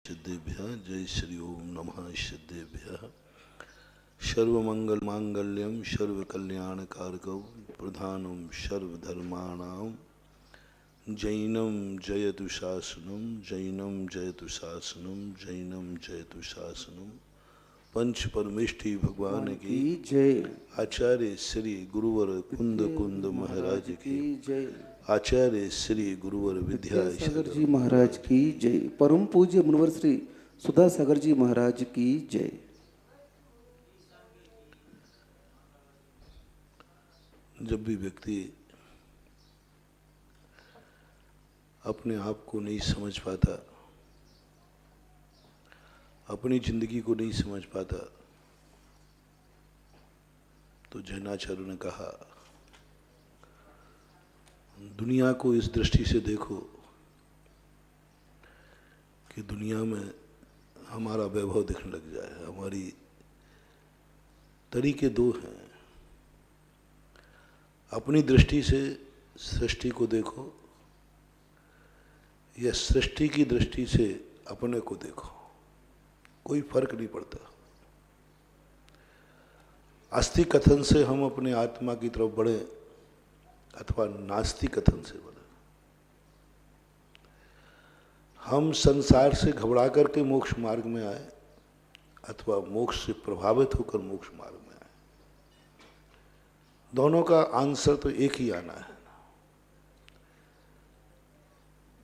सिद्धेभ्यः जय श्री ओम नमः सिद्धेभ्यः सर्वमंगल मांगल्यम सर्वकल्याणकारकं प्रधानं सर्वधर्माणां जैनं जयतु शासनं जैनं जयतु शासनं जैनं जयतु शासनं। पंच परमेष्ठी भगवान की जय। आचार्य श्री गुरुवर कुंद कुंद महाराज की जय। आचार्य श्री गुरुवर विद्यासागर जी महाराज की जय। परम पूज्य मुनिवर श्री सुधासागर जी महाराज की जय। जब भी व्यक्ति अपने आप को नहीं समझ पाता, अपनी जिंदगी को नहीं समझ पाता, तो जैनाचार्य ने कहा दुनिया को इस दृष्टि से देखो कि दुनिया में हमारा वैभव दिखने लग जाए। हमारी तरीके दो हैं, अपनी दृष्टि से सृष्टि को देखो या सृष्टि की दृष्टि से अपने को देखो, कोई फर्क नहीं पड़ता। आस्तिक कथन से हम अपने आत्मा की तरफ बढ़े अथवा नास्तिक कथन से बढ़े, हम संसार से घबरा करके मोक्ष मार्ग में आए अथवा मोक्ष से प्रभावित होकर मोक्ष मार्ग में आए, दोनों का आंसर तो एक ही आना है।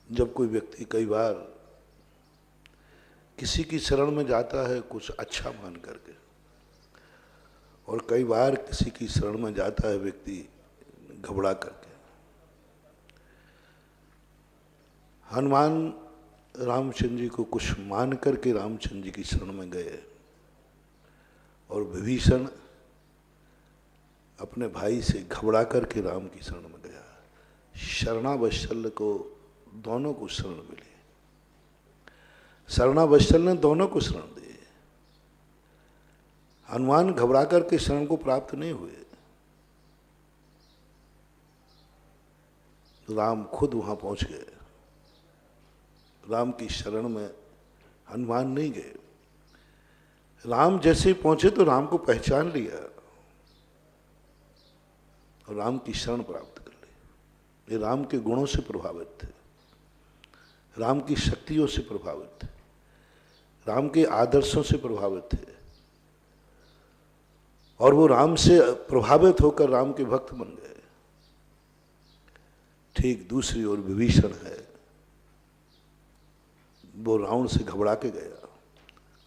जब कोई व्यक्ति कई बार किसी की शरण में जाता है कुछ अच्छा मान करके, और कई बार किसी की शरण में जाता है व्यक्ति घबरा करके। हनुमान रामचंद्र जी को कुछ मान करके रामचंद्र जी की शरण में गए, और विभीषण अपने भाई से घबरा करके राम की शरण में गया। शरणावत्सल को दोनों को शरण मिली, शरणावत्सल ने दोनों को शरण दी। हनुमान घबरा करके शरण को प्राप्त नहीं हुए, राम खुद वहां पहुंच गए। राम की शरण में हनुमान नहीं गए, राम जैसे ही पहुंचे तो राम को पहचान लिया और राम की शरण प्राप्त कर ली। ये राम के गुणों से प्रभावित थे, राम की शक्तियों से प्रभावित थे, राम के आदर्शों से प्रभावित थे, और वो राम से प्रभावित होकर राम के भक्त बन गए। ठीक दूसरी ओर विभीषण है, वो रावण से घबरा के गया,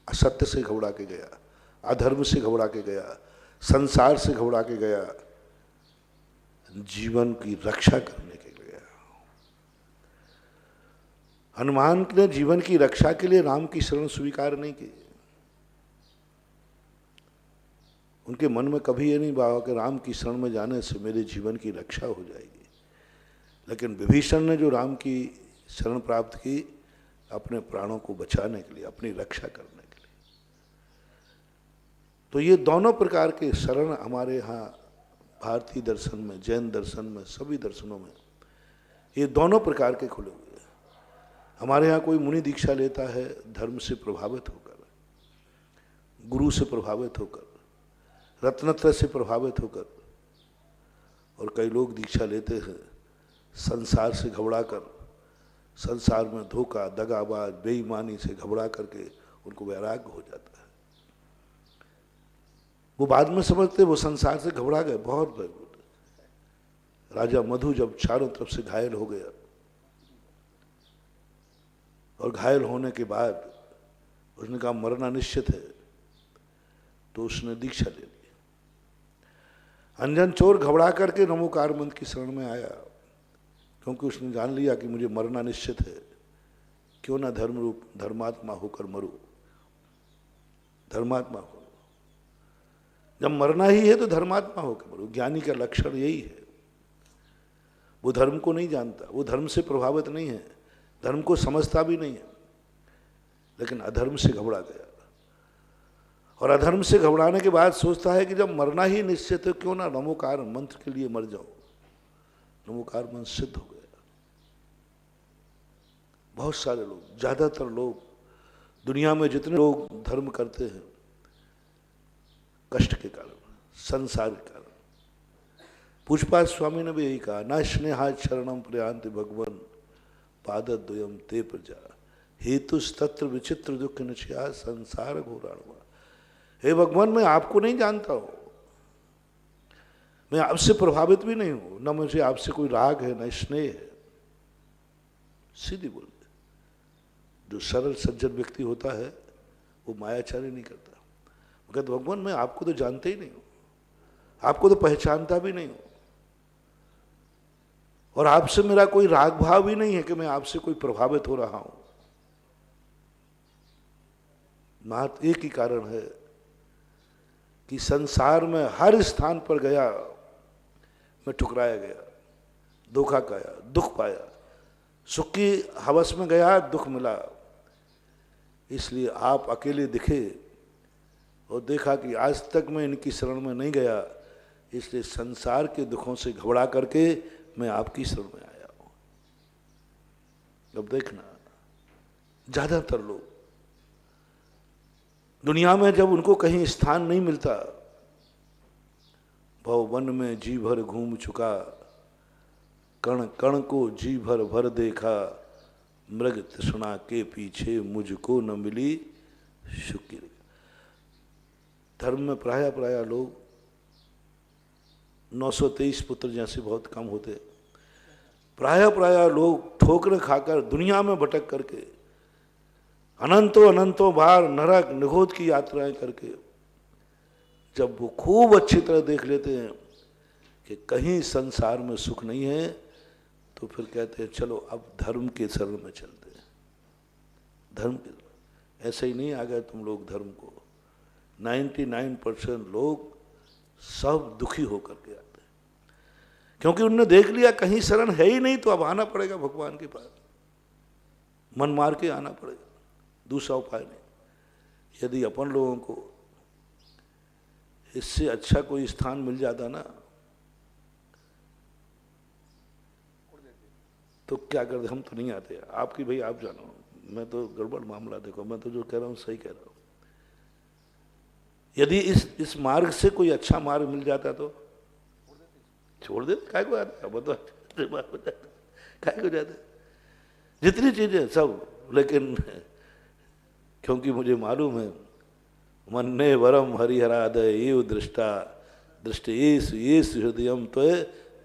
असत्य से घबरा के गया, अधर्म से घबरा के गया, संसार से घबरा के गया, जीवन की रक्षा करने के लिए गया। हनुमान ने जीवन की रक्षा के लिए राम की शरण स्वीकार नहीं की। उनके मन में कभी ये नहीं भावा कि राम की शरण में जाने से मेरे जीवन की रक्षा हो जाएगी। लेकिन विभीषण ने जो राम की शरण प्राप्त की, अपने प्राणों को बचाने के लिए, अपनी रक्षा करने के लिए। तो ये दोनों प्रकार के शरण हमारे यहाँ भारतीय दर्शन में, जैन दर्शन में, सभी दर्शनों में ये दोनों प्रकार के खुले हुए हैं। हमारे यहाँ कोई मुनि दीक्षा लेता है धर्म से प्रभावित होकर, गुरु से प्रभावित होकर, रत्नत्रय से प्रभावित होकर, और कई लोग दीक्षा लेते हैं संसार से घबरा कर, संसार में धोखा, दगाबाज, बेईमानी से घबरा करके उनको वैराग्य हो जाता है। वो बाद में समझते वो संसार से घबरा गए, बहुत भयभीत। राजा मधु जब चारों तरफ से घायल हो गया, और घायल होने के बाद उसने कहा मरना निश्चित है, तो उसने दीक्षा ले ली। अंजन चोर घबरा करके नमोकार मंत्र की शरण में आया, क्योंकि उसने जान लिया कि मुझे मरना निश्चित है, क्यों ना धर्म रूप धर्मात्मा होकर मरूं, धर्मात्मा हो। जब मरना ही है तो धर्मात्मा होकर मरूं। ज्ञानी का लक्षण यही है, वो धर्म को नहीं जानता, वो धर्म से प्रभावित नहीं है, धर्म को समझता भी नहीं है, लेकिन अधर्म से घबरा गया। और अधर्म से घबराने के बाद सोचता है कि जब मरना ही निश्चित है, क्यों ना नमोकार मंत्र के लिए मर जाऊं। नमोकार मंत्र सिद्ध हो गया। बहुत सारे लोग, ज्यादातर लोग दुनिया में जितने लोग धर्म करते हैं कष्ट के कारण, संसार के कारण। पूजपाद स्वामी ने भी यही कहा, न स्नेहा शरणम प्रयांति भगवन पादद्वयम ते प्रजा हेतुस्तत्र विचित्र दुख नचिया संसार घोराणवा। हे भगवान, मैं आपको नहीं जानता हूं, मैं आपसे प्रभावित भी नहीं हूं, न मुझे आपसे कोई राग है न स्नेह है। सीधी बोल दे। जो सरल सज्जन व्यक्ति होता है वो मायाचारी नहीं करता। वो कहते भगवान मैं आपको तो जानते ही नहीं हूं, आपको तो पहचानता भी नहीं हूं, और आपसे मेरा कोई राग भाव भी नहीं है कि मैं आपसे कोई प्रभावित हो रहा हूं। मात्र एक ही कारण है कि संसार में हर स्थान पर गया मैं ठुकराया गया, धोखा खाया, दुख पाया, सुख की हवस में गया, दुख मिला। इसलिए आप अकेले दिखे और देखा कि आज तक मैं इनकी शरण में नहीं गया, इसलिए संसार के दुखों से घबरा करके मैं आपकी शरण में आया हूं। अब देखना, ज्यादातर लोग दुनिया में जब उनको कहीं स्थान नहीं मिलता, भव वन में जी भर घूम चुका, कण कण को जी भर भर देखा, मृग तृष्णा के पीछे मुझको न मिली शुक्र। धर्म में प्राय प्राय लोग 923 पुत्र जैसे बहुत कम होते, प्राय प्राय लोग ठोकरें खाकर दुनिया में भटक करके अनंतों अनंतों बार नरक निगोद की यात्राएं करके जब वो खूब अच्छी तरह देख लेते हैं कि कहीं संसार में सुख नहीं है, तो फिर कहते हैं चलो अब धर्म के शरण में चलते हैं। धर्म के ऐसे ही नहीं आ गए तुम लोग धर्म को। 99% लोग सब दुखी होकर के आते हैं, क्योंकि उनने देख लिया कहीं शरण है ही नहीं, तो अब आना पड़ेगा भगवान के पास, मन मार के आना पड़ेगा, दूसरा उपाय नहीं। यदि अपन लोगों को इससे अच्छा कोई स्थान मिल जाता ना, तो क्या करते। हम तो नहीं आते, आपकी भाई आप जानो, मैं तो गड़बड़ मामला। देखो मैं तो जो कह रहा हूं सही कह रहा हूं। यदि इस मार्ग से कोई अच्छा मार्ग मिल जाता तो छोड़ देते। काय को आता है, काय को जाते, जितनी चीजें सब। लेकिन क्योंकि मुझे मालूम है मन्ने वरम हरिहरादय ये दृष्टा दृष्टि येसु हृदयम तो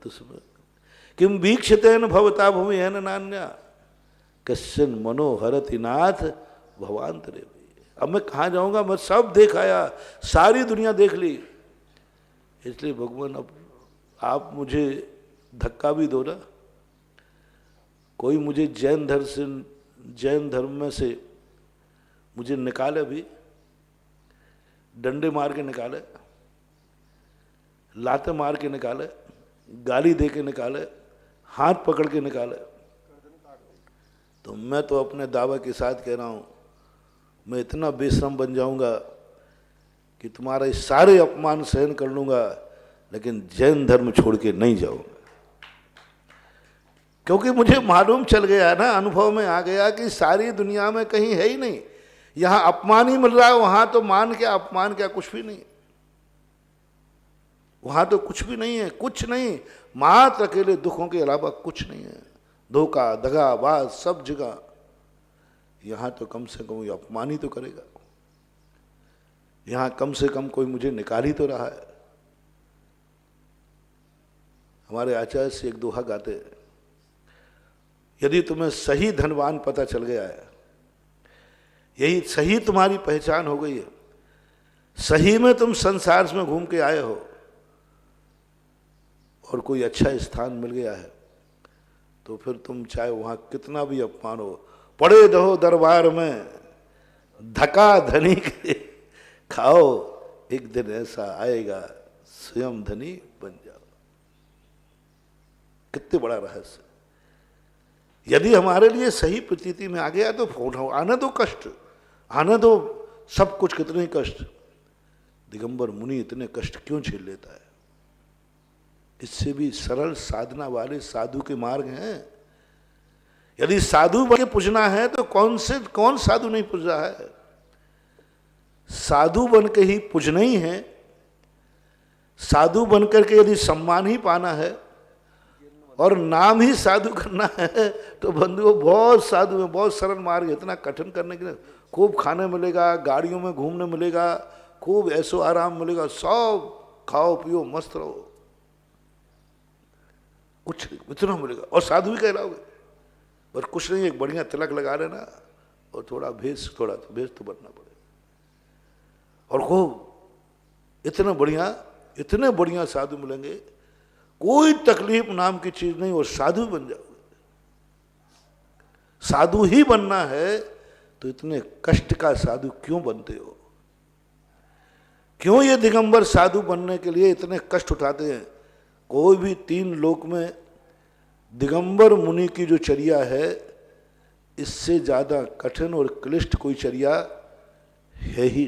तुस्म किम वीक्षतेन भवता भूमि है नान्या कश्चन मनोहरति नाथ भवांतरे। अब मैं कहाँ जाऊंगा, मैं सब देख आया, सारी दुनिया देख ली। इसलिए भगवान अब आप मुझे धक्का भी दो ना, कोई मुझे जैन धर्म में से मुझे निकाले भी, डंडे मार के निकाले, लाते मार के निकाले, गाली दे के निकाले, हाथ पकड़ के निकाले, तो मैं तो अपने दावा के साथ कह रहा हूं, मैं इतना बेशरम बन जाऊंगा कि तुम्हारे सारे अपमान सहन कर लूंगा, लेकिन जैन धर्म छोड़ के नहीं जाऊंगा। क्योंकि मुझे मालूम चल गया ना, अनुभव में आ गया कि सारी दुनिया में कहीं है ही नहीं। यहां अपमान ही मिल रहा है, वहां तो मान क्या अपमान क्या कुछ भी नहीं, वहां तो कुछ भी नहीं है, कुछ नहीं, मात्र अकेले दुखों के अलावा कुछ नहीं है। धोखा दगाबाज सब जगह। यहां तो कम से कम अपमान ही तो करेगा, यहां कम से कम कोई मुझे निकाल ही तो रहा है। हमारे आचार्य से एक दोहा गाते हैं, यदि तुम्हें सही धनवान पता चल गया है, यही सही तुम्हारी पहचान हो गई है, सही में तुम संसार में घूम के आए हो और कोई अच्छा स्थान मिल गया है, तो फिर तुम चाहे वहां कितना भी अपमान हो, पड़े रहो दरबार में धक्का धनी के खाओ, एक दिन ऐसा आएगा स्वयं धनी बन जाओ। कितने बड़ा रहस्य। यदि हमारे लिए सही प्रतीति में आ गया तो आने दो कष्ट, आने दो सब कुछ, कितने कष्ट। दिगंबर मुनि इतने कष्ट क्यों झेल लेता है? इससे भी सरल साधना वाले साधु के मार्ग हैं। यदि साधु बन के पूजना है तो कौन साधु नहीं पूज रहा है? साधु बन के ही पूजना ही है। साधु बन करके यदि सम्मान ही पाना है और नाम ही साधु करना है तो बंधुओं बहुत साधु है, बहुत सरल मार्ग है। इतना कठिन करने के लिए खूब खाने मिलेगा, गाड़ियों में घूमने मिलेगा, खूब ऐसो आराम मिलेगा, सब खाओ पियो मस्त रहो, कुछ इतना मिलेगा और साधु भी कहलाओगे। पर कुछ नहीं, एक बढ़िया तिलक लगा लेना और थोड़ा भेष तो बनना पड़ेगा। और खूब इतने बढ़िया साधु मिलेंगे, कोई तकलीफ नाम की चीज नहीं, और साधु बन जाओगे। साधु ही बनना है तो इतने कष्ट का साधु क्यों बनते हो? क्यों ये दिगंबर साधु बनने के लिए इतने कष्ट उठाते हैं? कोई भी 3 लोक में दिगंबर मुनि की जो चर्या है, इससे ज्यादा कठिन और क्लिष्ट कोई चर्या है ही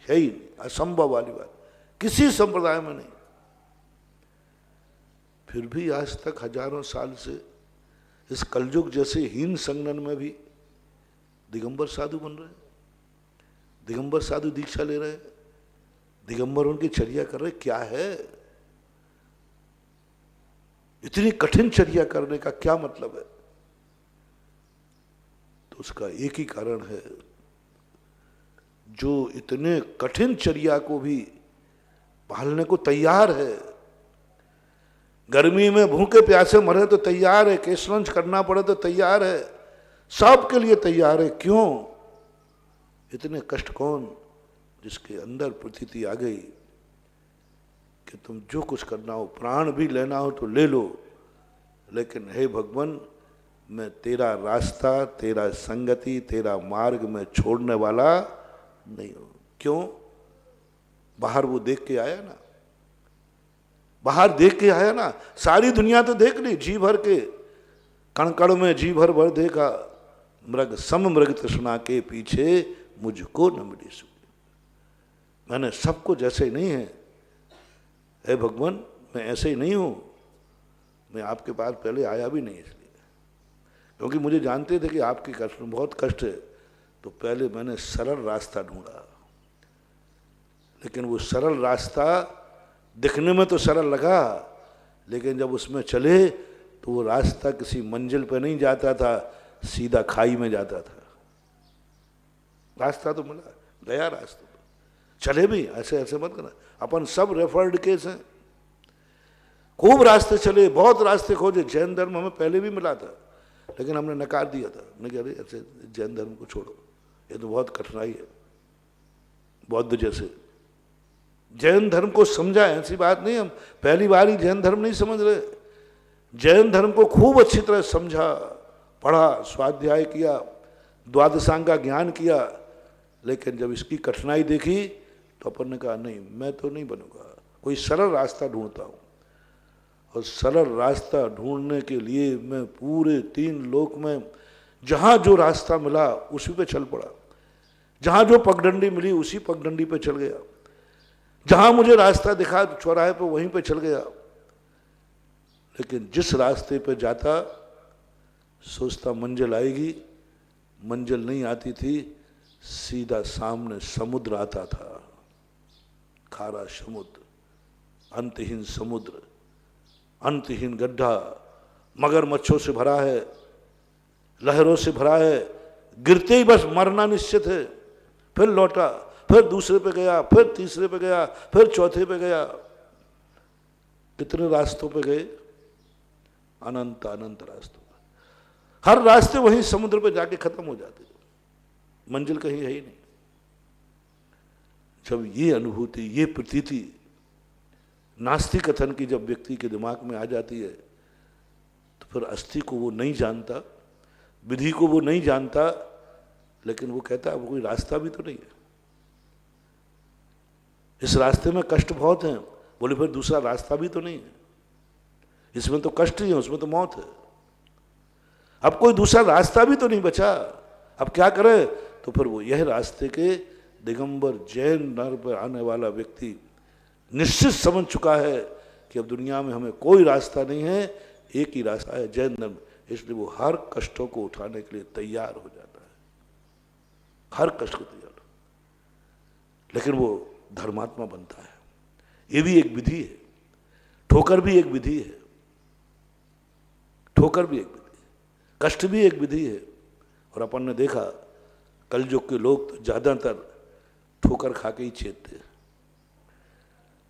नहीं, असंभव वाली बात, किसी संप्रदाय में नहीं। फिर भी आज तक हजारों साल से इस कलयुग जैसे हीन संगठन में भी दिगंबर साधु बन रहे हैं, दिगंबर साधु दीक्षा ले रहे हैं, दिगंबर उनकी चर्या कर रहे। क्या है? इतनी कठिन चर्या करने का क्या मतलब है? तो उसका एक ही कारण है, जो इतने कठिन चर्या को भी पालने को तैयार है, गर्मी में भूखे प्यासे मरे तो तैयार है, केशरंज करना पड़े तो तैयार है, सबके लिए तैयार है। क्यों? इतने कष्ट कौन? जिसके अंदर प्रतीति आ गई कि तुम जो कुछ करना हो, प्राण भी लेना हो तो ले लो, लेकिन हे भगवान, मैं तेरा रास्ता, तेरा संगति, तेरा मार्ग में छोड़ने वाला नहीं हूं। क्यों? बाहर वो देख के आया ना, बाहर देख के आया ना, सारी दुनिया तो देख ली, जी भर के कण कण में जी भर भर देखा, मृग तृष्णा के पीछे मुझको न मिली सुख। मैंने सबको जैसे ही नहीं है, हे भगवान मैं ऐसे ही नहीं हूं, मैं आपके पास पहले आया भी नहीं, इसलिए क्योंकि मुझे जानते थे कि आपकी कष्ट बहुत कष्ट है, तो पहले मैंने सरल रास्ता ढूंढा। लेकिन वो सरल रास्ता दिखने में तो सरल लगा, लेकिन जब उसमें चले तो वो रास्ता किसी मंजिल पे नहीं जाता था, सीधा खाई में जाता था। रास्ता तो मिला, गया रास्ता, चले भी ऐसे ऐसे मत करना। अपन सब रेफर्ड केस हैं, खूब रास्ते चले, बहुत रास्ते खोजे। जैन धर्म हमें पहले भी मिला था, लेकिन हमने नकार दिया था, नहीं कह रहे ऐसे जैन धर्म को छोड़ो, ये तो बहुत कठिनाई है। बौद्ध जैसे जैन धर्म को समझा, ऐसी बात नहीं, हम पहली बार ही जैन धर्म नहीं समझ रहे। जैन धर्म को खूब अच्छी तरह समझा, पढ़ा, स्वाध्याय किया, द्वादशांग का ज्ञान किया, लेकिन जब इसकी कठिनाई देखी तो अपन ने कहा नहीं, मैं तो नहीं बनूंगा, कोई सरल रास्ता ढूंढता हूं। और सरल रास्ता ढूंढने के लिए मैं पूरे 3 लोक में जहां जो रास्ता मिला उसी पे चल पड़ा, जहां जो पगडंडी मिली उसी पगडंडी पे चल गया, जहां मुझे रास्ता दिखा चौराहे पे वहीं पे चल गया। लेकिन जिस रास्ते पे जाता सोचता मंजिल आएगी, मंजिल नहीं आती थी, सीधा सामने समुद्र आता था, खारा समुद्र, अंतहीन समुद्र, अंतहीन गड्ढा, मगरमच्छों से भरा है, लहरों से भरा है, गिरते ही बस मरना निश्चित है। फिर लौटा, फिर दूसरे पे गया, फिर तीसरे पे गया, फिर चौथे पे गया। कितने रास्तों पे गए? अनंत अनंत रास्तों पे, हर रास्ते वहीं समुद्र पे जाके खत्म हो जाते, मंजिल कहीं है ही नहीं। जब ये अनुभूति, ये प्रतीति नास्तिक कथन की जब व्यक्ति के दिमाग में आ जाती है, तो फिर अस्थि को वो नहीं जानता, विधि को वो नहीं जानता, लेकिन वो कहता है वो कोई रास्ता भी तो नहीं है, इस रास्ते में कष्ट बहुत हैं। बोले फिर दूसरा रास्ता भी तो नहीं है, इसमें तो कष्ट ही है, उसमें तो मौत है, अब कोई दूसरा रास्ता भी तो नहीं बचा, अब क्या करे? तो फिर वो यह रास्ते के दिगंबर जैन नर पर आने वाला व्यक्ति निश्चित समझ चुका है कि अब दुनिया में हमें कोई रास्ता नहीं है, एक ही रास्ता है जैन धर्म। इसलिए वो हर कष्टों को उठाने के लिए तैयार हो जाता है, हर कष्ट को तैयार, लेकिन वो धर्मात्मा बनता है। ये भी एक विधि है, ठोकर भी एक विधि है, ठोकर भी एक विधि है, कष्ट भी एक विधि है। और अपन ने देखा कलयुग के लोग तो ज्यादातर ठोकर खा के ही चेतते हैं।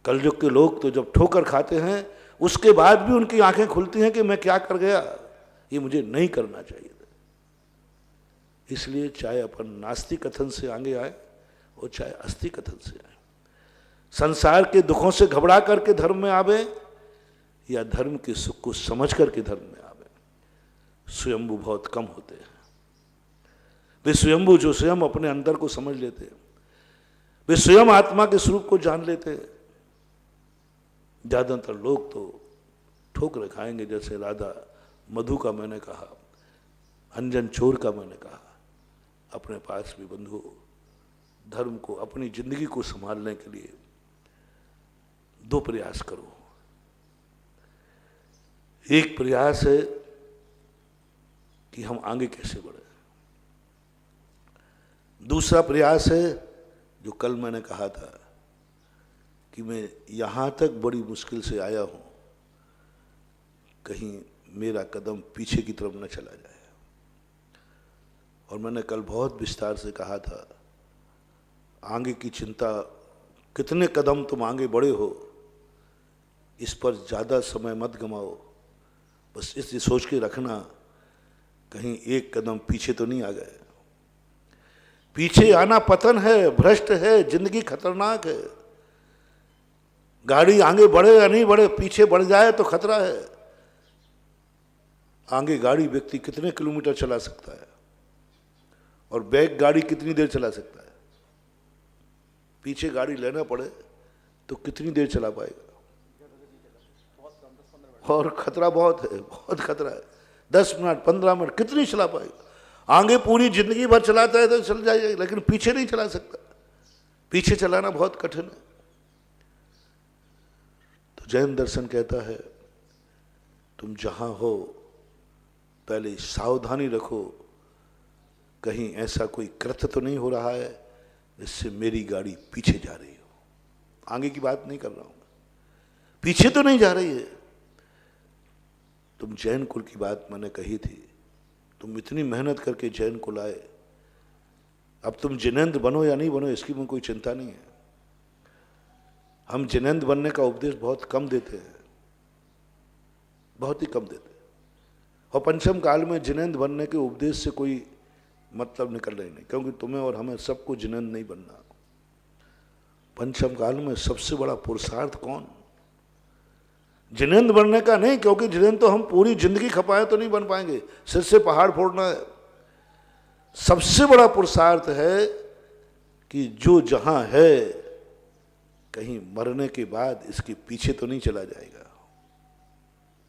कलयुग के लोग तो जब ठोकर खाते हैं उसके बाद भी उनकी आंखें खुलती हैं कि मैं क्या कर गया, ये मुझे नहीं करना चाहिए था। इसलिए चाहे अपन नास्तिक कथन से आगे आए और चाहे आस्तिक कथन से आए, संसार के दुखों से घबरा करके धर्म में आवे या धर्म के सुख को समझ करके धर्म में आवे, स्वयंभू बहुत कम होते हैं। वे स्वयंभू जो स्वयं अपने अंदर को समझ लेते हैं, वे स्वयं आत्मा के स्वरूप को जान लेते हैं। ज्यादातर लोग तो ठोकर खाएंगे, जैसे राधा मधु का मैंने कहा, अंजन चोर का मैंने कहा। अपने पास भी बंधु धर्म को, अपनी जिंदगी को संभालने के लिए दो प्रयास करो। एक प्रयास है कि हम आगे कैसे बढ़े, दूसरा प्रयास है जो कल मैंने कहा था कि मैं यहां तक बड़ी मुश्किल से आया हूं, कहीं मेरा कदम पीछे की तरफ न चला जाए। और मैंने कल बहुत विस्तार से कहा था, आगे की चिंता, कितने कदम तुम आगे बढ़े हो, इस पर ज़्यादा समय मत गमाओ। बस इस सोच के रखना कहीं एक कदम पीछे तो नहीं आ गए। पीछे आना पतन है, भ्रष्ट है, जिंदगी खतरनाक है। गाड़ी आगे बढ़े या नहीं बढ़े, पीछे बढ़ जाए तो खतरा है। आगे गाड़ी व्यक्ति कितने किलोमीटर चला सकता है और बैक गाड़ी कितनी देर चला सकता है। पीछे गाड़ी लेना पड़े तो कितनी देर चला पाएगा, और खतरा बहुत है, बहुत खतरा है। 10 मिनट 15 मिनट कितनी चला पाएगा। आगे पूरी जिंदगी भर चलाता है तो चल जाएगा, लेकिन पीछे नहीं चला सकता। पीछे चलाना बहुत कठिन है। तो जैन दर्शन कहता है, तुम जहां हो पहले सावधानी रखो, कहीं ऐसा कोई कृत्य तो नहीं हो रहा है जिससे मेरी गाड़ी पीछे जा रही हो। आगे की बात नहीं कर रहा हूं, पीछे तो नहीं जा रही है। तुम जैन कुल की बात मैंने कही थी, तुम इतनी मेहनत करके जैन कुल आए, अब तुम जिनेंद्र बनो या नहीं बनो इसकी मुझे कोई चिंता नहीं है। हम जिनेंद्र बनने का उपदेश बहुत कम देते हैं, बहुत ही कम देते हैं। और पंचम काल में जिनेंद्र बनने के उपदेश से कोई मतलब निकल रही नहीं, क्योंकि तुम्हें और हमें सबको जिनेंद्र नहीं बनना। पंचम काल में सबसे बड़ा पुरुषार्थ कौन? जिनेंद्र बनने का नहीं, क्योंकि जिनेंद्र तो हम पूरी जिंदगी खपाए तो नहीं बन पाएंगे, सिर से पहाड़ फोड़ना है। सबसे बड़ा पुरुषार्थ है कि जो जहां है कहीं मरने के बाद इसके पीछे तो नहीं चला जाएगा।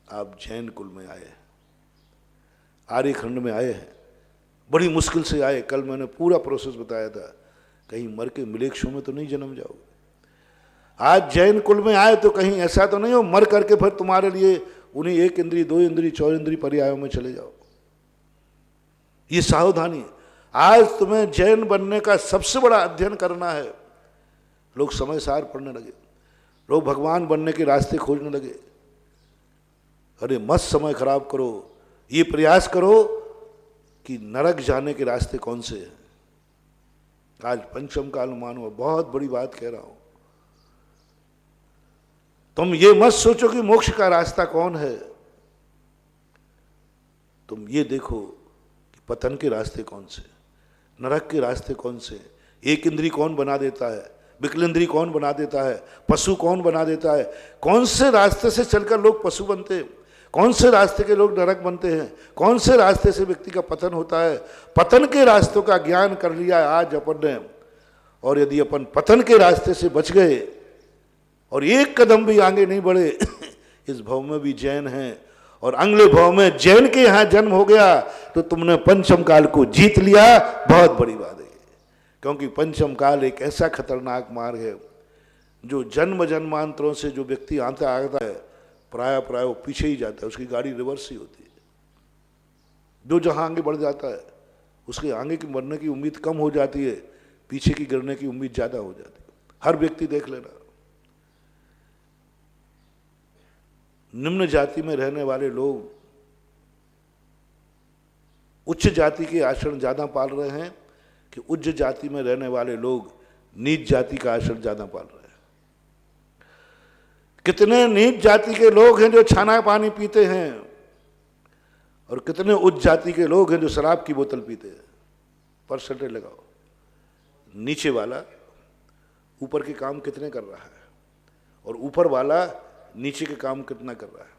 आप जैन कुल में आए, आर्यखंड में आए हैं, बड़ी मुश्किल से आए। कल मैंने पूरा प्रोसेस बताया था, कहीं मर के मिलेक्षों में तो नहीं जन्म जाओगे। आज जैन कुल में आए तो कहीं ऐसा तो नहीं हो मर करके फिर तुम्हारे लिए उन्हीं 1 इंद्री 2 इंद्री 4 इंद्री पर्यायों में चले जाओ। ये सावधानी। आज तुम्हें जैन बनने का सबसे बड़ा अध्ययन करना है। लोग समय सार पढ़ने लगे, लोग भगवान बनने के रास्ते खोजने लगे। अरे मत समय खराब करो, ये प्रयास करो कि नरक जाने के रास्ते कौन से हैं। आज पंचम काल मानो, बहुत बड़ी बात कह रहा हूं। तुम ये मत सोचो कि मोक्ष का रास्ता कौन है, तुम ये देखो कि पतन के रास्ते कौन से, नरक के रास्ते कौन से, एक इंद्री कौन बना देता है, विकल इंद्री कौन बना देता है, पशु कौन बना देता है। कौन से रास्ते से चलकर लोग पशु बनते हैं, कौन से रास्ते के लोग नरक बनते हैं, कौन से रास्ते से व्यक्ति का पतन होता है। पतन के रास्तों का ज्ञान कर लिया आज अपन ने, और यदि अपन पतन के रास्ते से बच गए और एक कदम भी आगे नहीं बढ़े, इस भव में भी जैन हैं और अगले भव में जैन के यहां जन्म हो गया तो तुमने पंचम काल को जीत लिया। बहुत बड़ी बात है, क्योंकि पंचम काल एक ऐसा खतरनाक मार्ग है जो जन्म जन्मांतरों से जो व्यक्ति आता है प्राय वो पीछे ही जाता है, उसकी गाड़ी रिवर्स ही होती है। जो जहाँ आगे बढ़ जाता है उसके आगे की बढ़ने की उम्मीद कम हो जाती है, पीछे की गिरने की उम्मीद ज़्यादा हो जाती है। हर व्यक्ति देख लेना, निम्न जाति में रहने वाले लोग उच्च जाति के आचरण ज़्यादा पाल रहे हैं कि उच्च जाति में रहने वाले लोग नीच जाति का आचरण ज़्यादा पाल रहे हैं। कितने नीच जाति के लोग हैं जो छाना पानी पीते हैं और कितने उच्च जाति के लोग हैं जो शराब की बोतल पीते हैं। परसेंटेज लगाओ, नीचे वाला ऊपर के काम कितने कर रहा है और ऊपर वाला नीचे के काम कितना कर रहा है।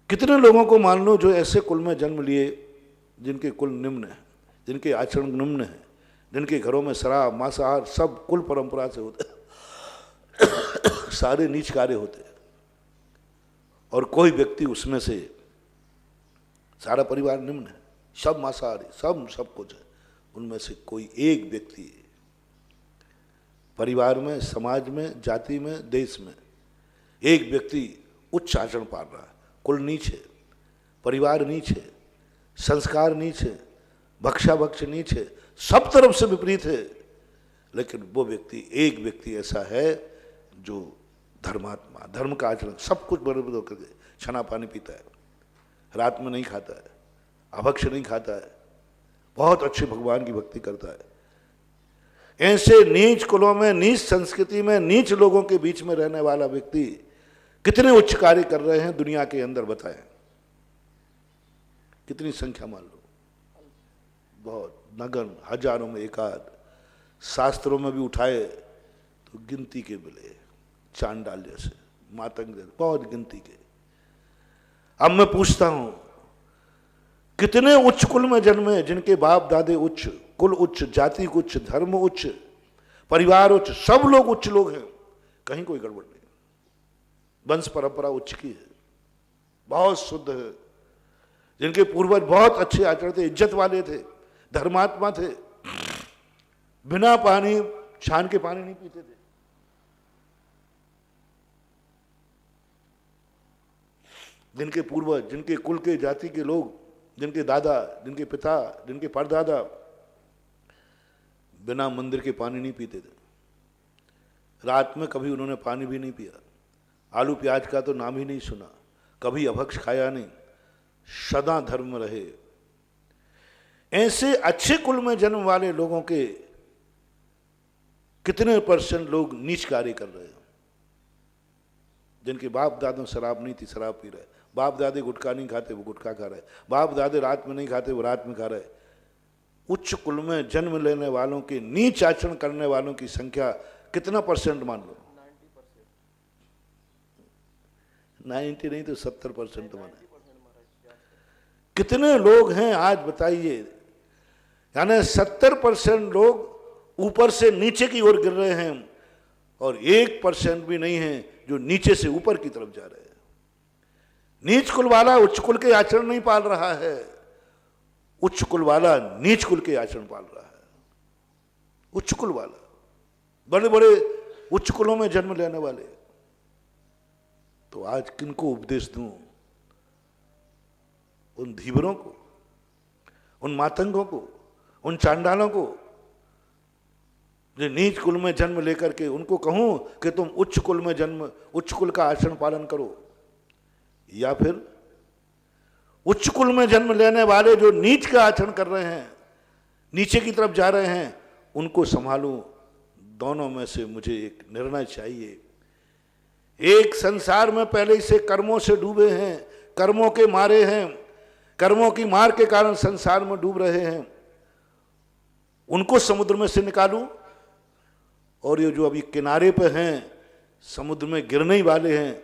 कितने लोगों को मान लो जो ऐसे कुल में जन्म लिए जिनके कुल निम्न है, जिनके आचरण निम्न है, जिनके घरों में शराब मांसाहार सब कुल परंपरा से होते सारे नीच कार्य होते, और कोई व्यक्ति उसमें से, सारा परिवार निम्न है, सब मांसाहारी, सब कुछ है, उनमें से कोई एक व्यक्ति परिवार में, समाज में, जाति में, देश में एक व्यक्ति उच्च आचरण पाल रहा है। कुल नीच है, परिवार नीच है, संस्कार नीच है, भक्षा नीच है, सब तरफ से विपरीत है, लेकिन वो व्यक्ति, एक व्यक्ति ऐसा है जो धर्मात्मा, धर्म का आचरण सब कुछ बराबर होकर के छना पानी पीता है, रात में नहीं खाता है, अभक्ष नहीं खाता है, बहुत अच्छे भगवान की भक्ति करता है। ऐसे नीच कुलों में, नीच संस्कृति में, नीच लोगों के बीच में रहने वाला व्यक्ति कितने उच्च कार्य कर रहे हैं दुनिया के अंदर, बताएं कितनी संख्या मान लो, बहुत नगन, हजारों में एकाध, शास्त्रों में भी उठाए तो गिनती के मिले, चांडाल जैसे, मातंग जैसे, बहुत गिनती के। अब मैं पूछता हूं, कितने उच्च कुल में जन्मे जिनके बाप दादे उच्च, कुल उच्च, जाति उच्च, धर्म उच्च, परिवार उच्च, सब लोग उच्च लोग हैं, कहीं कोई गड़बड़ नहीं, वंश परंपरा उच्च की है, बहुत शुद्ध है, जिनके पूर्वज बहुत अच्छे आचरण थे, इज्जत वाले थे, धर्मात्मा थे, बिना पानी छान के पानी नहीं पीते थे। जिनके पूर्वज, जिनके कुल के जाति के लोग, जिनके दादा, जिनके पिता, जिनके परदादा बिना मंदिर के पानी नहीं पीते थे, रात में कभी उन्होंने पानी भी नहीं पिया, आलू प्याज का तो नाम ही नहीं सुना, कभी अभक्ष खाया नहीं, सदा धर्म में रहे। ऐसे अच्छे कुल में जन्म वाले लोगों के कितने % लोग नीच कार्य कर रहे हैं। जिनके बाप दादों शराब नहीं थी, शराब पी रहे, बाप दादे गुटखा नहीं खाते, वो गुटखा खा रहे, बाप दादे रात में नहीं खाते, वो रात में खा रहे। उच्च कुल में जन्म लेने वालों के नीच आचरण करने वालों की संख्या कितना % मान लो? 90 नहीं तो 70% माने। कितने लोग हैं आज बताइए, यानी 70% लोग ऊपर से नीचे की ओर गिर रहे हैं और 1% भी नहीं है जो नीचे से ऊपर की तरफ जा रहे हैं। नीच कुल वाला उच्च कुल के आचरण नहीं पाल रहा है, उच्च कुल वाला नीच कुल के आचरण पाल रहा है। उच्च कुल वाला, बड़े बड़े उच्च कुलों में जन्म लेने वाले, तो आज किनको उपदेश दूं? उन धीवरों को, उन मातंगों को, उन चांडालों को जो नीच कुल में जन्म लेकर के, उनको कहूं कि तुम उच्च कुल में जन्म, उच्च कुल का आचरण पालन करो, या फिर उच्च कुल में जन्म लेने वाले जो नीच का आचरण कर रहे हैं, नीचे की तरफ जा रहे हैं, उनको संभालूं? दोनों में से मुझे एक निर्णय चाहिए। एक संसार में पहले से कर्मों से डूबे हैं, कर्मों के मारे हैं, कर्मों की मार के कारण संसार में डूब रहे हैं, उनको समुद्र में से निकालूं? और ये जो अभी किनारे पे हैं, समुद्र में गिरने ही वाले हैं,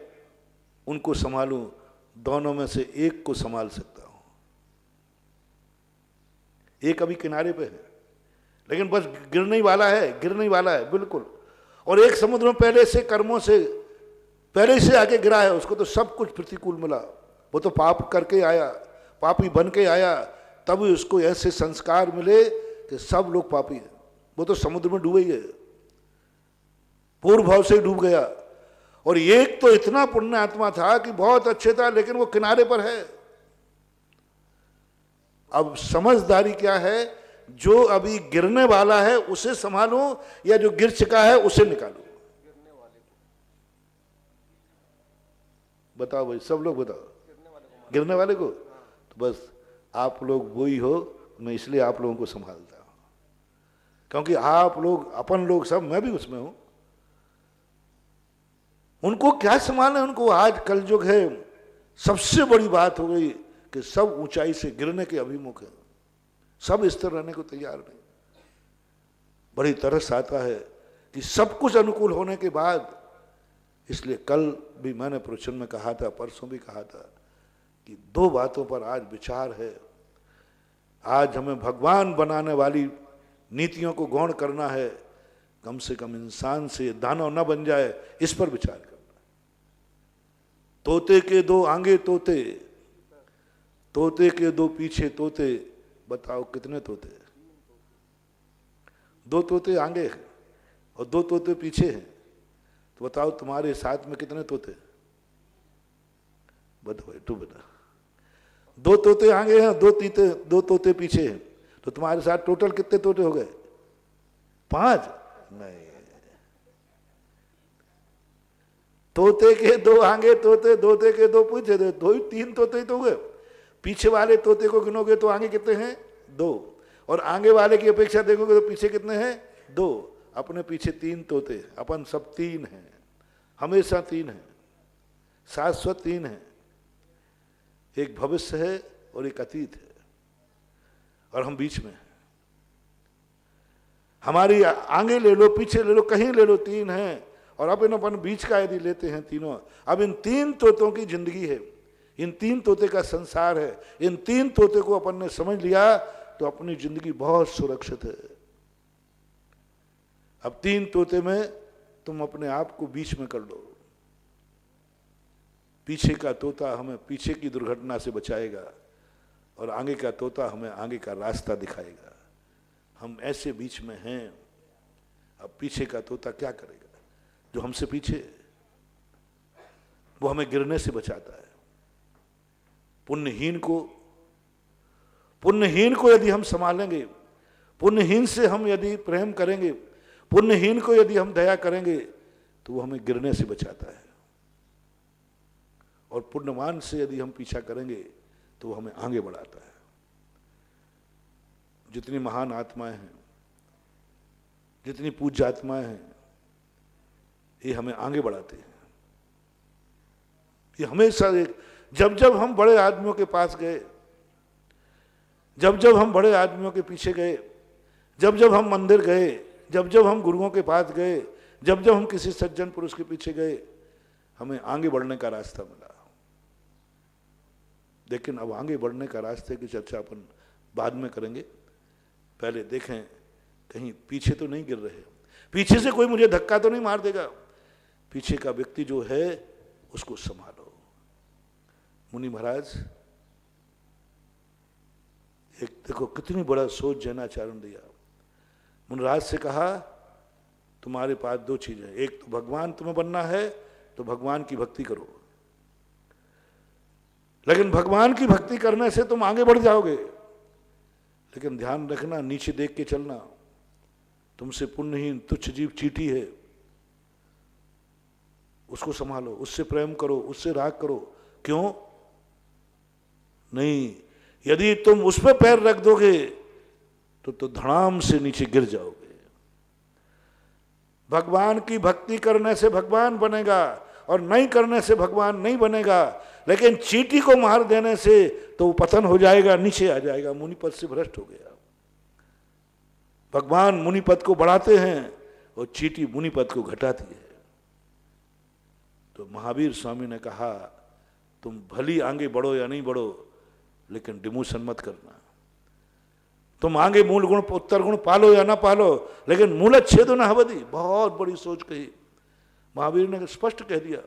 उनको संभालूं? दोनों में से एक को संभाल सकता हूं। एक अभी किनारे पे है लेकिन बस गिरने ही वाला है, गिरने ही वाला है बिल्कुल, और एक समुद्र में पहले से कर्मों से पहले से आगे गिरा है, उसको तो सब कुछ प्रतिकूल मिला, वो तो पाप करके आया, पापी बन के आया, तब उसको ऐसे संस्कार मिले कि सब लोग पापी हैं। वो तो समुद्र में डूबे ही है, पूर्व भाव से डूब गया। और एक तो इतना पुण्य आत्मा था कि बहुत अच्छे था, लेकिन वो किनारे पर है, अब समझदारी क्या है, जो अभी गिरने वाला है उसे संभालूं या जो गिर चुका है उसे निकालूं? बताओ भाई, सब लोग बताओ। गिरने वाले को? तो बस आप लोग वही हो, मैं इसलिए आप लोगों को संभालता हूं, क्योंकि आप लोग अपन लोग सब, मैं भी उसमें हूं। उनको क्या संभालना है? उनको आज कल जो है सबसे बड़ी बात हो गई कि सब ऊंचाई से गिरने के अभिमुख है, सब स्थिर रहने को तैयार नहीं। बड़ी तरस आता है कि सब कुछ अनुकूल होने के बाद, इसलिए कल भी मैंने प्रवचन में कहा था, परसों भी कहा था कि दो बातों पर आज विचार है। आज हमें भगवान बनाने वाली नीतियों को गौण करना है, कम से कम इंसान से दानव न बन जाए, इस पर विचार करना। तोते के दो आगे तोते, तोते के दो पीछे तोते, बताओ कितने तोते? दो तोते आगे हैं और दो तोते पीछे हैं, तो बताओ तुम्हारे साथ में कितने तोते? बताओ भाई, तू बता। दो तोते आगे हैं, दो तोते पीछे हैं, तो तुम्हारे साथ टोटल कितने तोते हो गए? 5? नहीं, तोते के दो आगे तोते, तोते के दो पीछे, दो ही 3 तोते ही तो हो गए। पीछे वाले तोते को गिनोगे तो आगे कितने हैं? 2, और आगे वाले की अपेक्षा देखोगे तो पीछे कितने हैं? 2। अपने पीछे 3 तोते, अपन सब 3 हैं, हमेशा 3 हैं, शाश्वत 3 हैं। एक भविष्य है और एक अतीत है, और हम बीच में हैं। हमारी आगे ले लो, पीछे ले लो, कहीं ले लो, 3 हैं। और अब अपन बीच का यदि लेते हैं तीनों, अब इन 3 तोतों की जिंदगी है, इन 3 तोते का संसार है। इन 3 तोते को अपन ने समझ लिया तो अपनी जिंदगी बहुत सुरक्षित है। अब 3 तोते में तुम अपने आप को बीच में कर लो। पीछे का तोता हमें पीछे की दुर्घटना से बचाएगा, और आगे का तोता हमें आगे का रास्ता दिखाएगा। हम ऐसे बीच में हैं। अब पीछे का तोता क्या करेगा? जो हमसे पीछे, वो हमें गिरने से बचाता है। पुण्यहीन को यदि हम संभालेंगे, पुण्यहीन से हम यदि प्रेम करेंगे, पुण्यहीन को यदि हम दया करेंगे, तो वो हमें गिरने से बचाता है। और पुण्यवान से यदि हम पीछा करेंगे तो वो हमें आगे बढ़ाता है। जितनी महान आत्माएं हैं, जितनी पूज्य आत्माएं हैं, ये हमें आगे बढ़ाते हैं। ये हमेशा जब जब हम बड़े आदमियों के पास गए, जब जब हम बड़े आदमियों के पीछे गए, जब जब हम मंदिर गए, जब जब हम गुरुओं के पास गए, जब जब हम किसी सज्जन पुरुष के पीछे गए, हमें आगे बढ़ने का रास्ता मिला। लेकिन अब आगे बढ़ने का रास्ते की चर्चा अपन बाद में करेंगे। पहले देखें कहीं पीछे तो नहीं गिर रहे, पीछे से कोई मुझे धक्का तो नहीं मार देगा। पीछे का व्यक्ति जो है उसको संभालो। मुनि महाराज, एक देखो कितनी बड़ा सोच जैनाचार्य ने दिया। मुनिराज से कहा तुम्हारे पास 2 चीजें, एक तो भगवान तुम्हें बनना है तो भगवान की भक्ति करो, लेकिन भगवान की भक्ति करने से तुम आगे बढ़ जाओगे, लेकिन ध्यान रखना नीचे देख के चलना। तुमसे पुण्यहीन तुच्छ जीव चींटी है, उसको संभालो, उससे प्रेम करो, उससे राग करो। क्यों नहीं? यदि तुम उस पर पैर रख दोगे तो धड़ाम से नीचे गिर जाओगे। भगवान की भक्ति करने से भगवान बनेगा और नहीं करने से भगवान नहीं बनेगा। लेकिन चींटी को मार देने से तो वो पतन हो जाएगा, नीचे आ जाएगा, मुनिपद से भ्रष्ट हो गया। भगवान मुनिपद को बढ़ाते हैं और चींटी मुनिपद को घटाती है। तो महावीर स्वामी ने कहा तुम भली आगे बढ़ो या नहीं बढ़ो, लेकिन डिमोशन मत करना। तुम आगे मूल गुण उत्तर गुण पालो या ना पालो, लेकिन मूलच्छेद न हवदी। बहुत बड़ी सोच कही महावीर ने, स्पष्ट कह दिया।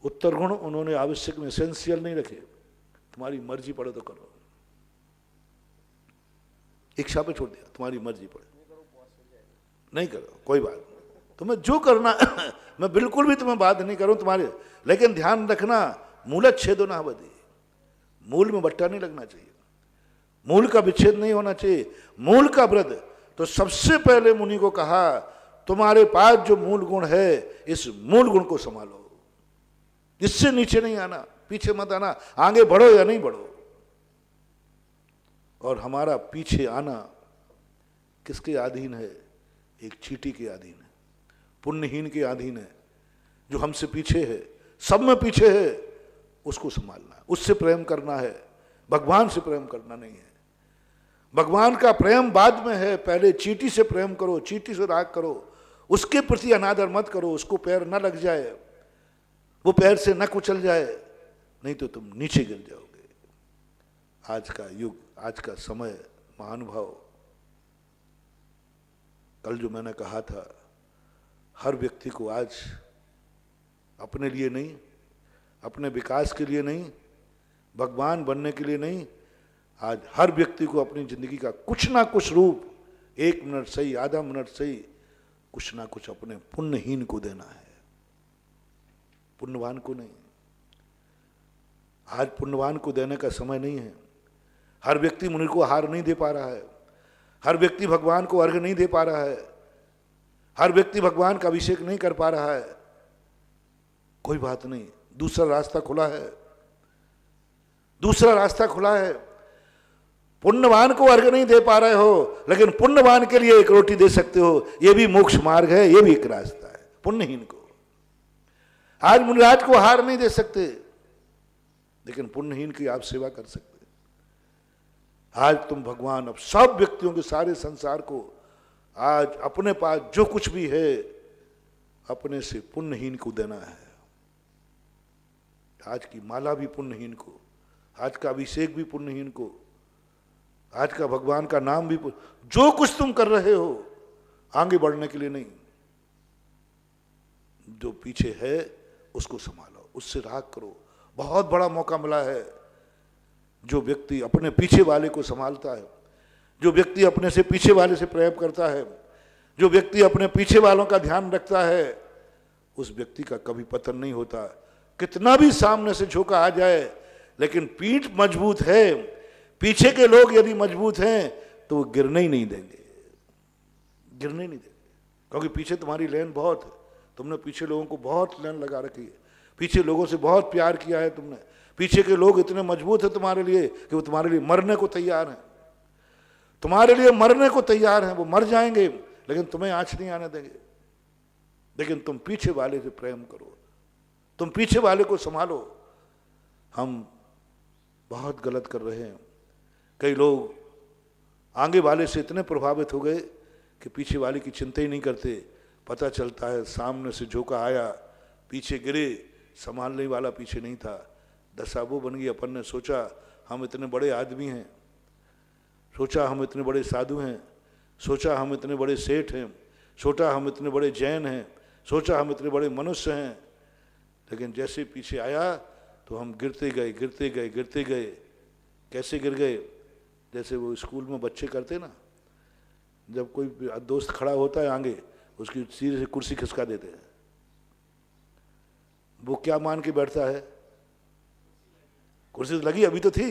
उत्तर गुण उन्होंने आवश्यक में एसेंशियल नहीं रखे, तुम्हारी मर्जी पड़े तो करो, इच्छा पे छोड़ दिया, तुम्हारी मर्जी पड़े नहीं करो कोई बात नहीं, तुम्हें जो करना मैं बिल्कुल भी तुम्हें बात नहीं करूं तुम्हारे, लेकिन ध्यान रखना मूलच्छेद न हवदी, मूल में बट्टा नहीं लगना चाहिए। मूल का विच्छेद नहीं होना चाहिए, मूल का वृद्ध। तो सबसे पहले मुनि को कहा तुम्हारे पास जो मूल गुण है इस मूल गुण को संभालो, इससे नीचे नहीं आना, पीछे मत आना, आगे बढ़ो या नहीं बढ़ो। और हमारा पीछे आना किसके अधीन है? एक चींटी के अधीन है, पुण्यहीन के अधीन है, जो हमसे पीछे है, सब में पीछे है। उसको संभालना है, उससे प्रेम करना है, भगवान से प्रेम करना नहीं है। भगवान का प्रेम बाद में है, पहले चींटी से प्रेम करो, चींटी से राग करो, उसके प्रति अनादर मत करो, उसको पैर न लग जाए, वो पैर से न कुचल जाए, नहीं तो तुम नीचे गिर जाओगे। आज का युग, आज का समय, महानुभाव, कल जो मैंने कहा था, हर व्यक्ति को आज अपने लिए नहीं, अपने विकास के लिए नहीं, भगवान बनने के लिए नहीं, आज हर व्यक्ति को अपनी जिंदगी का कुछ ना कुछ रूप, 1 मिनट सही, आधा मिनट सही, कुछ ना कुछ अपने पुण्यहीन को देना है, पुण्यवान को नहीं। आज पुण्यवान को देने का समय नहीं है। हर व्यक्ति मुनि को हार नहीं दे पा रहा है, हर व्यक्ति भगवान को अर्घ नहीं दे पा रहा है, हर व्यक्ति भगवान का अभिषेक नहीं कर पा रहा है। कोई बात नहीं, दूसरा रास्ता खुला है, दूसरा रास्ता खुला है। पुण्यवान को अर्घ नहीं दे पा रहे हो, लेकिन पुण्यवान के लिए एक रोटी दे सकते हो, यह भी मोक्ष मार्ग है, यह भी एक रास्ता है पुण्यहीन को। आज मुनिराज को हार नहीं दे सकते, लेकिन पुण्यहीन की आप सेवा कर सकते। आज तुम भगवान, अब सब व्यक्तियों के, सारे संसार को आज अपने पास जो कुछ भी है अपने से पुण्यहीन को देना है। आज की माला भी पुण्यहीन को, आज का अभिषेक भी पुण्यहीन को, आज का भगवान का नाम भी, जो कुछ तुम कर रहे हो आगे बढ़ने के लिए नहीं, जो पीछे है उसको संभालो, उससे राग करो। बहुत बड़ा मौका मिला है। जो व्यक्ति अपने पीछे वाले को संभालता है, जो व्यक्ति अपने से पीछे वाले से प्रेम करता है, जो व्यक्ति अपने पीछे वालों का ध्यान रखता है, उस व्यक्ति का कभी पतन नहीं होता। कितना भी सामने से झोंका आ जाए, लेकिन पीठ मजबूत है, पीछे के लोग यदि मजबूत हैं तो वो गिरने ही नहीं देंगे, गिरने नहीं देंगे। क्योंकि पीछे तुम्हारी लेन बहुत है, तुमने पीछे लोगों को बहुत लेन लगा रखी है, पीछे लोगों से बहुत प्यार किया है तुमने। पीछे के लोग इतने मजबूत हैं तुम्हारे लिए कि वो तुम्हारे लिए मरने को तैयार हैं, तुम्हारे लिए मरने को तैयार हैं। वो मर जाएंगे लेकिन तुम्हें आंच नहीं आने देंगे। लेकिन तुम पीछे वाले से प्रेम करो, तुम पीछे वाले को संभालो। हम बहुत गलत कर रहे हैं। कई लोग आगे वाले से इतने प्रभावित हो गए कि पीछे वाले की चिंता ही नहीं करते। पता चलता है सामने से झोंका आया, पीछे गिरे, संभालने वाला पीछे नहीं था। दशा वो बन गई। अपन ने सोचा हम इतने बड़े आदमी हैं, सोचा हम इतने बड़े साधु हैं, सोचा हम इतने बड़े सेठ हैं, सोचा हम इतने बड़े जैन हैं, सोचा हम इतने बड़े मनुष्य हैं। लेकिन जैसे पीछे आया तो हम गिरते गए, गिरते गए, गिरते गए। कैसे गिर गए? जैसे वो स्कूल में बच्चे करते ना, जब कोई दोस्त खड़ा होता है आगे, उसकी सीधे से कुर्सी खिसका देते हैं। वो क्या मान के बैठता है? कुर्सी तो लगी अभी तो थी,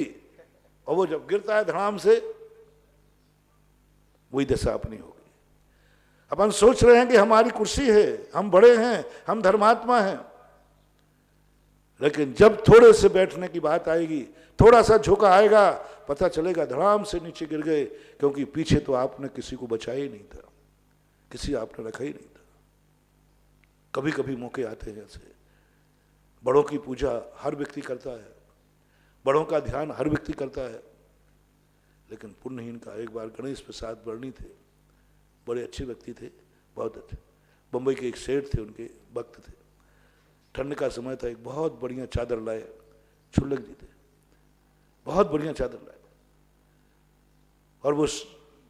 और वो जब गिरता है धड़ाम से, वही दशा अपनी होगी। अपन सोच रहे हैं कि हमारी कुर्सी है, हम बड़े हैं, हम धर्मात्मा हैं, लेकिन जब थोड़े से बैठने की बात आएगी, थोड़ा सा झोंका आएगा, पता चलेगा धड़ाम से नीचे गिर गए। क्योंकि पीछे तो आपने किसी को बचाया ही नहीं था, किसी आपने रखा ही नहीं था। कभी कभी मौके आते हैं ऐसे। बड़ों की पूजा हर व्यक्ति करता है, बड़ों का ध्यान हर व्यक्ति करता है, लेकिन पुण्यहीन का। एक बार गणेश प्रसाद वर्णी थे, बड़े अच्छे व्यक्ति थे, बहुत अच्छे। बम्बई के एक सेठ थे, उनके भक्त थे। ठंड का समय था, एक बहुत बढ़िया चादर लाए, छुल्लक जी थे, बहुत बढ़िया चादर लाए, और वो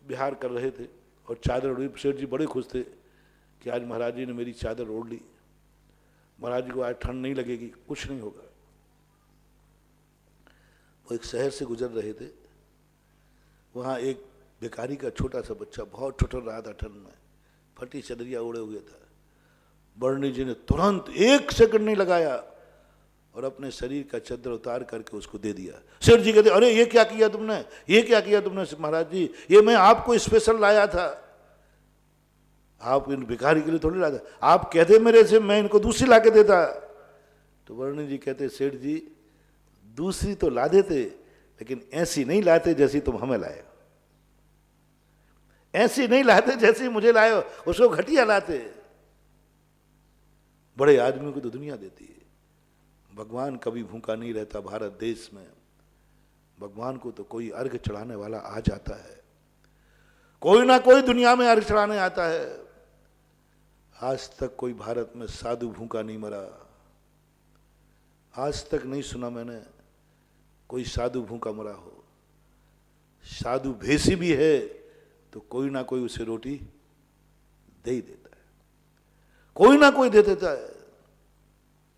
बिहार कर रहे थे और चादर ओढ़ी। सेठ जी बड़े खुश थे कि आज महाराज जी ने मेरी चादर ओढ़ ली, महाराज जी को आज ठंड नहीं लगेगी, कुछ नहीं होगा। वो एक शहर से गुजर रहे थे, वहाँ एक भिखारी का छोटा सा बच्चा बहुत ठुठर रहा था ठंड में, फटी चदरिया ओढ़े हुए था। वर्णी जी ने तुरंत 1 सेकंड नहीं लगाया और अपने शरीर का चद्दर उतार करके उसको दे दिया। सेठ जी कहते अरे ये क्या किया तुमने, ये क्या किया तुमने महाराज जी, ये मैं आपको स्पेशल लाया था, आप इन भिखारी के लिए थोड़ी लाया था, आप कहते मेरे से मैं इनको दूसरी ला के देता। तो वर्णी जी कहते सेठ जी दूसरी तो ला देते लेकिन ऐसी नहीं लाते जैसी तुम हमें लाए, ऐसी नहीं लाते जैसी मुझे लाए हो, उसको घटिया लाते। बड़े आदमी को तो दुनिया देती है। भगवान कभी भूखा नहीं रहता भारत देश में। भगवान को तो कोई अर्घ चढ़ाने वाला आ जाता है, कोई ना कोई दुनिया में अर्घ चढ़ाने आता है। आज तक कोई भारत में साधु भूखा नहीं मरा, आज तक नहीं सुना मैंने कोई साधु भूखा मरा हो। साधु भेसी भी है तो कोई ना कोई उसे रोटी दे ही देता है, कोई ना कोई दे देता है।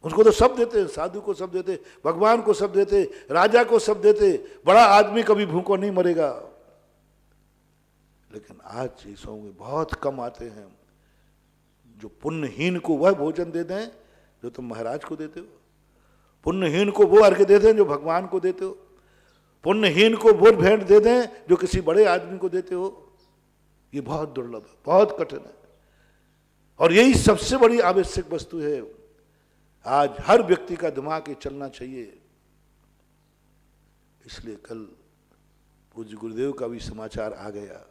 उसको तो सब देते, साधु को सब देते, भगवान को सब देते, राजा को सब देते। बड़ा आदमी कभी भूखा नहीं मरेगा। लेकिन आज चीजों में बहुत कम आते हैं जो पुण्यहीन को वह भोजन दे दें जो तुम महाराज को देते हो, पुण्यहीन को वो अर्घ्य दे दें जो भगवान को देते हो, पुण्यहीन को वो भेंट दे दें जो किसी बड़े आदमी को देते हो। ये बहुत दुर्लभ है, बहुत कठिन है। और यही सबसे बड़ी आवश्यक वस्तु है। आज हर व्यक्ति का दिमाग ये चलना चाहिए। इसलिए कल पूज्य गुरुदेव का भी समाचार आ गया।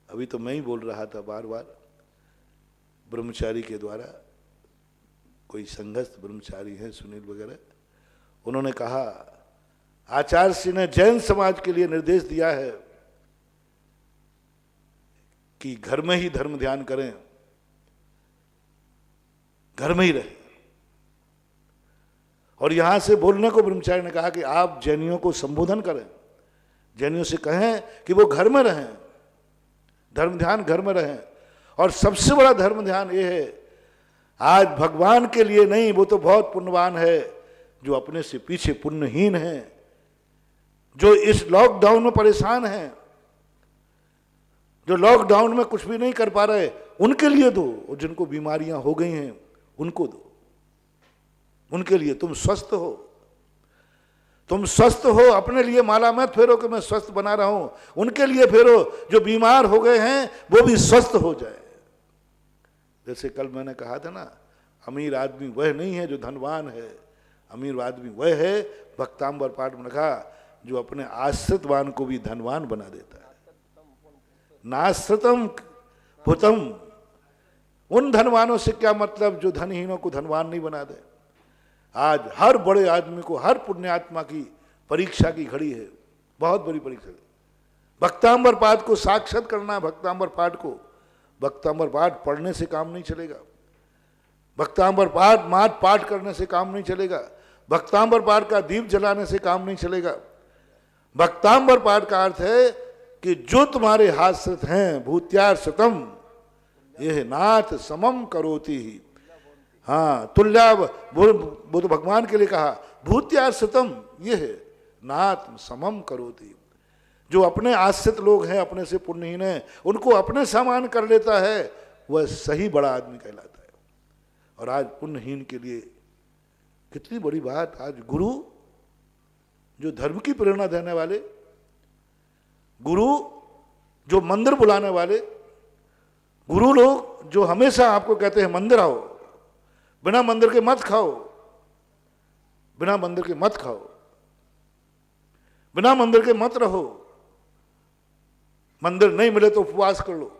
अभी तो मैं ही बोल रहा था बार बार, ब्रह्मचारी के द्वारा, कोई संघस्थ ब्रह्मचारी हैं सुनील वगैरह, उन्होंने कहा आचार्य श्री ने जैन समाज के लिए निर्देश दिया है कि घर में ही धर्म ध्यान करें, घर में ही रहें। और यहां से बोलने को ब्रह्मचारी ने कहा कि आप जैनियों को संबोधन करें, जैनियों से कहें कि वो घर में रहें, धर्म ध्यान घर में रहें। और सबसे बड़ा धर्म ध्यान ये है, आज भगवान के लिए नहीं, वो तो बहुत पुण्यवान है जो अपने से पीछे पुण्यहीन है, जो इस लॉकडाउन में परेशान हैं, जो लॉकडाउन में कुछ भी नहीं कर पा रहे, उनके लिए दो। और जिनको बीमारियां हो गई हैं उनको दो, उनके लिए। तुम स्वस्थ हो, तुम स्वस्थ हो, अपने लिए माला मत फेरो कि मैं स्वस्थ बना रहा हूं, उनके लिए फेरो जो बीमार हो गए हैं वो भी स्वस्थ हो जाए। जैसे कल मैंने कहा था ना, अमीर आदमी वह नहीं है जो धनवान है, अमीर आदमी वह है, भक्तांबर पाठ में लिखा, जो अपने आश्रितवान को भी धनवान बना देता है। नाश्रितम भूतम, उन धनवानों से क्या मतलब जो धनहीनों को धनवान नहीं बना दे। आज हर बड़े आदमी को, हर पुण्यात्मा की परीक्षा की घड़ी है, बहुत बड़ी परीक्षा है। भक्तांबर पाठ को साक्षात करना है। भक्तांबर पाठ को, भक्तांबर पाठ पढ़ने से काम नहीं चलेगा, भक्तांबर पाठ मात पाठ करने से काम नहीं चलेगा, भक्तांबर पाठ का दीप जलाने से काम नहीं चलेगा। भक्तांबर पाठ का अर्थ है कि जो तुम्हारे हाथ हैं, भूत्यार सतम, यह नाथ समम करोति ही। हाँ, तुल्या, वो तो भगवान के लिए कहा, भूत्यार सतम, यह है नाथ समम करोति। जो अपने आश्रित लोग हैं, अपने से पुण्यहीन हैं, उनको अपने समान कर लेता है, वह सही बड़ा आदमी कहलाता है। और आज पुण्यहीन के लिए कितनी बड़ी बात, आज गुरु जो धर्म की प्रेरणा देने वाले, गुरु जो मंदिर बुलाने वाले, गुरु लोग जो हमेशा आपको कहते हैं मंदिर आओ, बिना मंदिर के मत खाओ, बिना मंदिर के मत खाओ, बिना मंदिर के मत रहो, मंदिर नहीं मिले तो उपवास कर लो,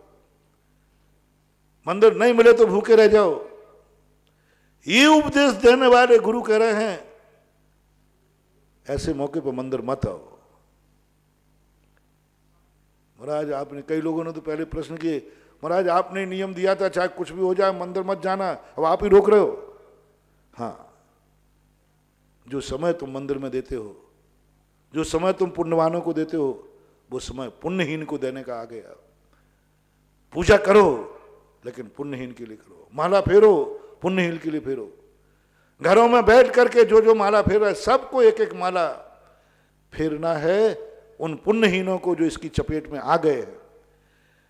मंदिर नहीं मिले तो भूखे रह जाओ, ये उपदेश देने वाले गुरु कह रहे हैं ऐसे मौके पर मंदिर मत आओ। महाराज आपने, कई लोगों ने तो पहले प्रश्न किए, महाराज आपने नियम दिया था चाहे कुछ भी हो जाए मंदिर मत जाना, अब आप ही रोक रहे हो। हाँ, जो समय तुम मंदिर में देते हो, जो समय तुम पुण्यवानों को देते हो, वो समय पुण्यहीन को देने का आ गया। पूजा करो लेकिन पुण्यहीन के लिए करो, माला फेरो पुण्यहीन के लिए फेरो। घरों में बैठ करके जो जो माला फेर रहा है, सबको एक एक माला फेरना है उन पुण्यहीनों को जो इसकी चपेट में आ गए हैं,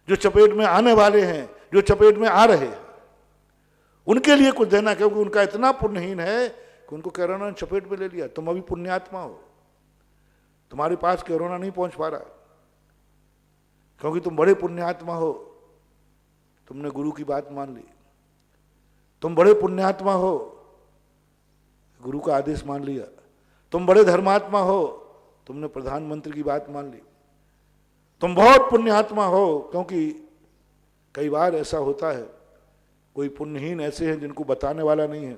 जो चपेट में आने वाले हैं, जो चपेट में आ रहे हैं, उनके लिए कुछ देना, क्योंकि उनका इतना पुण्यहीन है कि उनको कोरोना ने चपेट में ले लिया। तुम अभी पुण्यात्मा हो, तुम्हारे पास कोरोना नहीं पहुंच पा रहा, क्योंकि तुम बड़े पुण्यात्मा हो, तुमने गुरु की बात मान ली। तुम बड़े पुण्यात्मा हो, गुरु का आदेश मान लिया। तुम बड़े धर्मात्मा हो, तुमने प्रधानमंत्री की बात मान ली। तुम बहुत पुण्यात्मा हो, क्योंकि कई बार ऐसा होता है, कोई पुण्यहीन ऐसे हैं जिनको बताने वाला नहीं है,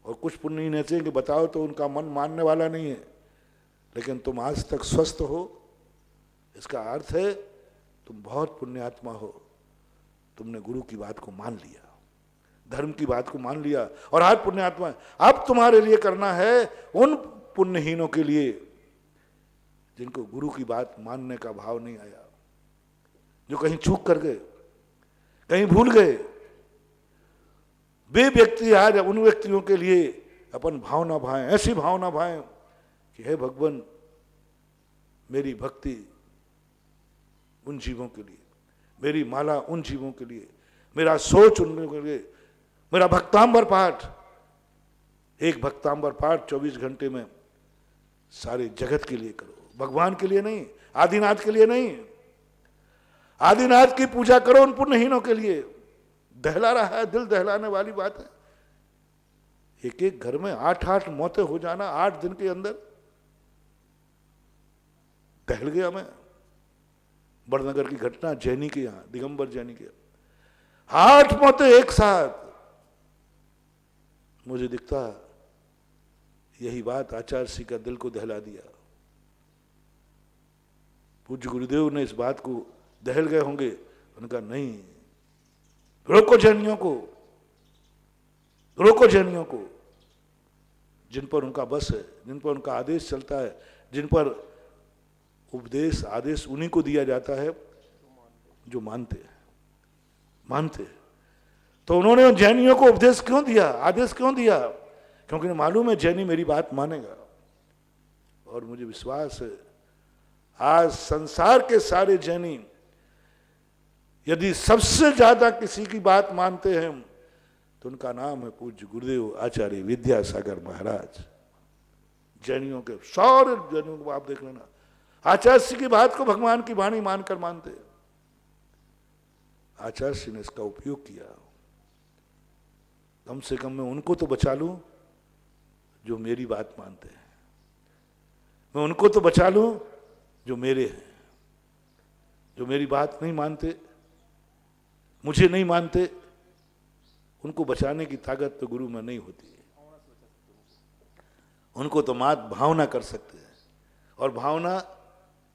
और कुछ पुण्यहीन ऐसे हैं कि बताओ तो उनका मन मानने वाला नहीं है। लेकिन तुम आज तक स्वस्थ हो, इसका अर्थ है तुम बहुत पुण्यात्मा हो। तुमने गुरु की बात को मान लिया, धर्म की बात को मान लिया, और आज पुण्यात्मा है। अब तुम्हारे लिए करना है उन पुण्यहीनों के लिए जिनको गुरु की बात मानने का भाव नहीं आया, जो कहीं चूक कर गए, कहीं भूल गए। वे व्यक्ति आज उन व्यक्तियों के लिए अपन भावना भाएं, ऐसी भावना भाएं कि हे भगवान, मेरी भक्ति उन जीवों के लिए, मेरी माला उन जीवों के लिए, मेरा सोच उन के लिए, मेरा भक्तांबर पाठ, एक भक्तांबर पाठ 24 घंटे में सारे जगत के लिए करो, भगवान के लिए नहीं, आदिनाथ के लिए नहीं। आदिनाथ की पूजा करो उन पुण्यहीनों के लिए। दहला रहा है, दिल दहलाने वाली बात है। एक एक घर में 8-8 मौतें हो जाना 8 दिन के अंदर, दहल गया मैं। बड़नगर की घटना, जैनी के यहां, दिगंबर जैनी के 8 मौतें एक साथ। मुझे दिखता यही बात आचार्य श्री का दिल को दहला दिया। पूज्य गुरुदेव ने इस बात को दहल गए होंगे, उनका नहीं, रोको जैनियों को, रोको जैनियों को, जिन पर उनका बस है, जिन पर उनका आदेश चलता है, जिन पर उपदेश आदेश उन्हीं को दिया जाता है जो मानते हैं, मानते हैं। तो उन्होंने जैनियों को उपदेश क्यों दिया, आदेश क्यों दिया? क्योंकि मालूम है जैनी मेरी बात मानेगा। और मुझे विश्वास है आज संसार के सारे जैनी यदि सबसे ज्यादा किसी की बात मानते हैं तो उनका नाम है पूज्य गुरुदेव आचार्य विद्यासागर महाराज। जैनियों के सारे जैनियों को आप देख लेना, आचार्य श्री की बात को भगवान की वाणी मानकर मानते हैं। आचार्य श्री ने इसका उपयोग किया। कम से कम मैं उनको तो बचा लूं जो मेरी बात मानते हैं, मैं उनको तो बचा लूं जो मेरे हैं। जो मेरी बात नहीं मानते, मुझे नहीं मानते, उनको बचाने की ताकत तो गुरु में नहीं होती है। उनको तो मात भावना कर सकते हैं, और भावना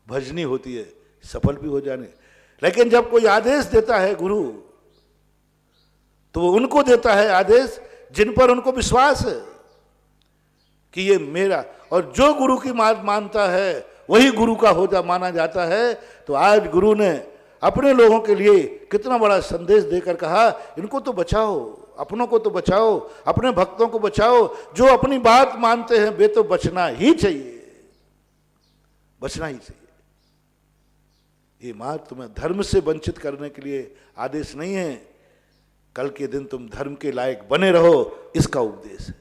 भजनी होती है, सफल भी हो जाने। लेकिन जब कोई आदेश देता है गुरु, तो वो उनको देता है आदेश जिन पर उनको विश्वास है कि ये मेरा, और जो गुरु की बात मानता है वही गुरु का माना जाता है। तो आज गुरु ने अपने लोगों के लिए कितना बड़ा संदेश देकर कहा, इनको तो बचाओ, अपनों को तो बचाओ, अपने भक्तों को बचाओ। जो अपनी बात मानते हैं वे तो बचना ही चाहिए, बचना ही चाहिए। ये मात तुम्हें धर्म से वंचित करने के लिए आदेश नहीं है, कल के दिन तुम धर्म के लायक बने रहो, इसका उपदेश है।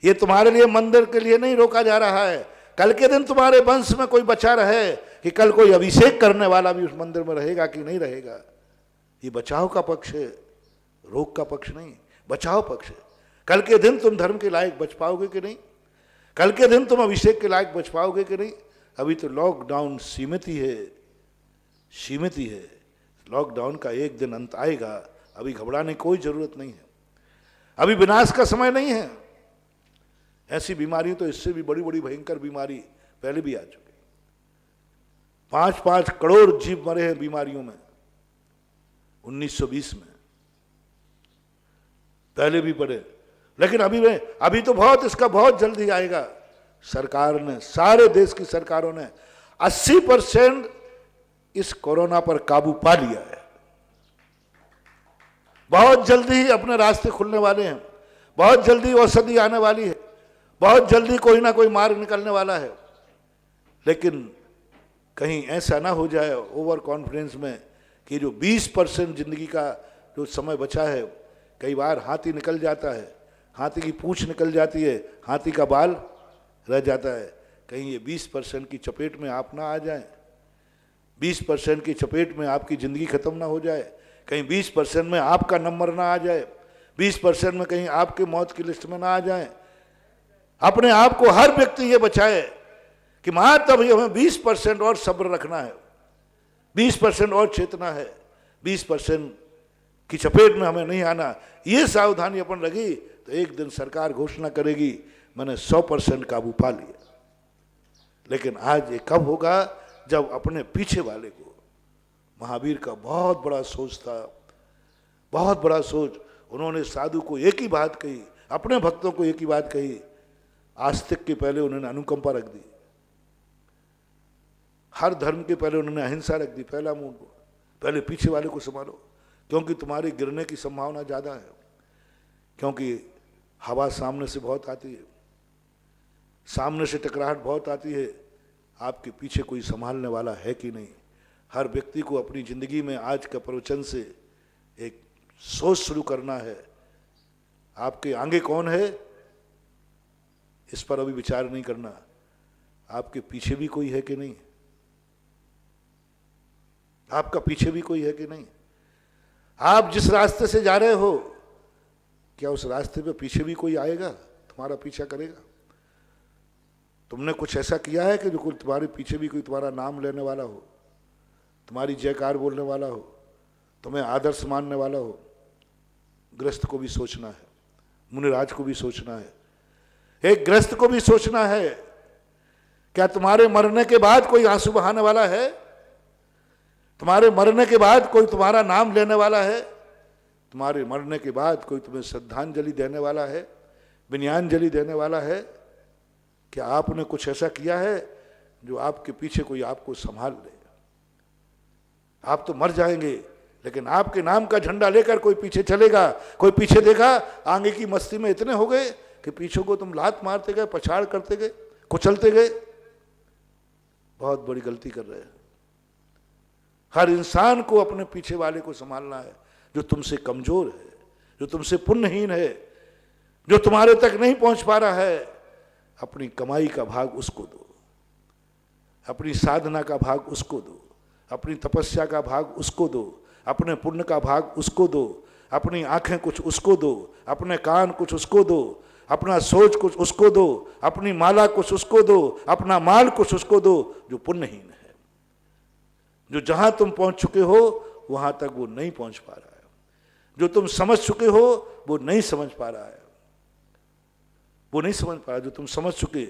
ये तुम्हारे लिए मंदिर के लिए नहीं रोका जा रहा है, कल के दिन तुम्हारे वंश में कोई बचा रहे कि कल कोई अभिषेक करने वाला भी उस मंदिर में रहेगा कि नहीं रहेगा। ये बचाव का पक्ष है, रोक का पक्ष नहीं, बचाव पक्ष है। कल के दिन तुम धर्म के लायक बच पाओगे कि नहीं, कल के दिन तुम अभिषेक के लायक बच पाओगे कि नहीं। अभी तो लॉकडाउन सीमित ही है, सीमित ही है। लॉकडाउन का एक दिन अंत आएगा, अभी घबराने की कोई जरूरत नहीं है, अभी विनाश का समय नहीं है। ऐसी बीमारी तो इससे भी बड़ी बड़ी भयंकर बीमारी पहले भी आ चुकी। 5-5 करोड़ जीव मरे हैं बीमारियों में 1920 में, पहले भी पड़े। लेकिन अभी तो बहुत, इसका बहुत जल्दी आएगा। सरकार ने, सारे देश की सरकारों ने 80% इस कोरोना पर काबू पा लिया है। बहुत जल्दी ही अपने रास्ते खुलने वाले हैं, बहुत जल्दी औषधि आने वाली है, बहुत जल्दी कोई ना कोई मार्ग निकलने वाला है। लेकिन कहीं ऐसा ना हो जाए ओवर कॉन्फिडेंस में कि जो 20% जिंदगी का जो समय बचा है, कई बार हाथ ही निकल जाता है। हाथी की पूंछ निकल जाती है, हाथी का बाल रह जाता है। कहीं ये 20% की चपेट में आप ना आ जाएं, 20% की चपेट में आपकी ज़िंदगी खत्म ना हो जाए, कहीं 20% में आपका नंबर ना आ जाए, 20% में कहीं आपके मौत की लिस्ट में ना आ जाए। अपने आप को हर व्यक्ति ये बचाए कि मां तब हमें 20% और सब्र रखना है, 20% और चेतना है, 20% की चपेट में हमें नहीं आना। ये सावधानी अपन रखी तो एक दिन सरकार घोषणा करेगी मैंने 100% काबू पा लिया। लेकिन आज ये कब होगा? जब अपने पीछे वाले को, महावीर का बहुत बड़ा सोच था, बहुत बड़ा सोच। उन्होंने साधु को एक ही बात कही, अपने भक्तों को एक ही बात कही, आस्तिक के पहले उन्होंने अनुकंपा रख दी, हर धर्म के पहले उन्होंने अहिंसा रख दी। पहला मूल, पहले पीछे वाले को संभालो, क्योंकि तुम्हारे गिरने की संभावना ज़्यादा है, क्योंकि हवा सामने से बहुत आती है, सामने से टकराहट बहुत आती है। आपके पीछे कोई संभालने वाला है कि नहीं? हर व्यक्ति को अपनी ज़िंदगी में आज का प्रवचन से एक सोच शुरू करना है, आपके आगे कौन है इस पर अभी विचार नहीं करना, आपके पीछे भी कोई है कि नहीं, आपका पीछे भी कोई है कि नहीं। आप जिस रास्ते से जा रहे हो, क्या उस रास्ते पे पीछे भी कोई आएगा, तुम्हारा पीछा करेगा? तुमने कुछ ऐसा किया है कि जो कोई तुम्हारे पीछे भी कोई तुम्हारा नाम लेने वाला हो, तुम्हारी जयकार बोलने वाला हो, तुम्हें आदर्श मानने वाला हो? गृहस्थ को भी सोचना है, मुनिराज को भी सोचना है, एक गृहस्थ को भी सोचना है, क्या तुम्हारे मरने के बाद कोई आंसू बहाने वाला है? तुम्हारे मरने के बाद कोई तुम्हारा नाम लेने वाला है? तुम्हारे मरने के बाद कोई तुम्हें श्रद्धांजलि देने वाला है, विनयांजलि देने वाला है? क्या आपने कुछ ऐसा किया है जो आपके पीछे कोई आपको संभाल ले? आप तो मर जाएंगे, लेकिन आपके नाम का झंडा लेकर कोई पीछे चलेगा। कोई पीछे देखा, आगे की मस्ती में इतने हो गए कि पीछे को तुम लात मारते गए, पछाड़ करते गए, कुचलते गए। बहुत बड़ी गलती कर रहे हैं। हर इंसान को अपने पीछे वाले को संभालना है, जो तुमसे कमजोर है, जो तुमसे पुण्यहीन है, जो तुम्हारे तक नहीं पहुंच पा रहा है। अपनी कमाई का भाग उसको दो, अपनी साधना का भाग उसको दो, अपनी तपस्या का भाग उसको दो, अपने पुण्य का भाग उसको दो, अपनी आंखें कुछ उसको दो, अपने कान कुछ उसको दो, अपना सोच कुछ उसको दो, अपनी माला कुछ उसको दो, अपना माल कुछ उसको दो जो पुण्यहीन है, जो जहां तुम पहुंच चुके हो वहां तक वो नहीं पहुंच पा रहा है, जो तुम समझ चुके हो वो नहीं समझ पा रहा है, वो नहीं समझ पा रहा। जो तुम समझ चुके,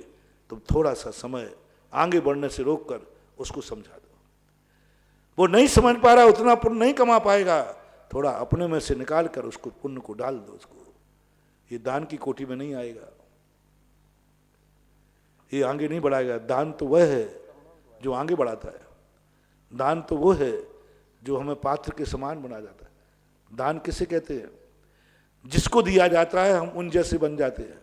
तुम थोड़ा सा समय आगे बढ़ने से रोककर उसको समझा दो। वो नहीं समझ पा रहा, उतना पुण्य नहीं कमा पाएगा, थोड़ा अपने में से निकाल कर उसको पुण्य को डाल दो। उसको ये दान की कोटि में नहीं आएगा, ये आगे नहीं बढ़ाएगा। दान तो वह है जो आगे बढ़ाता है, दान तो वो है जो हमें पात्र के समान बना जाता है। दान किसे कहते हैं? जिसको दिया जाता है हम उन जैसे बन जाते हैं,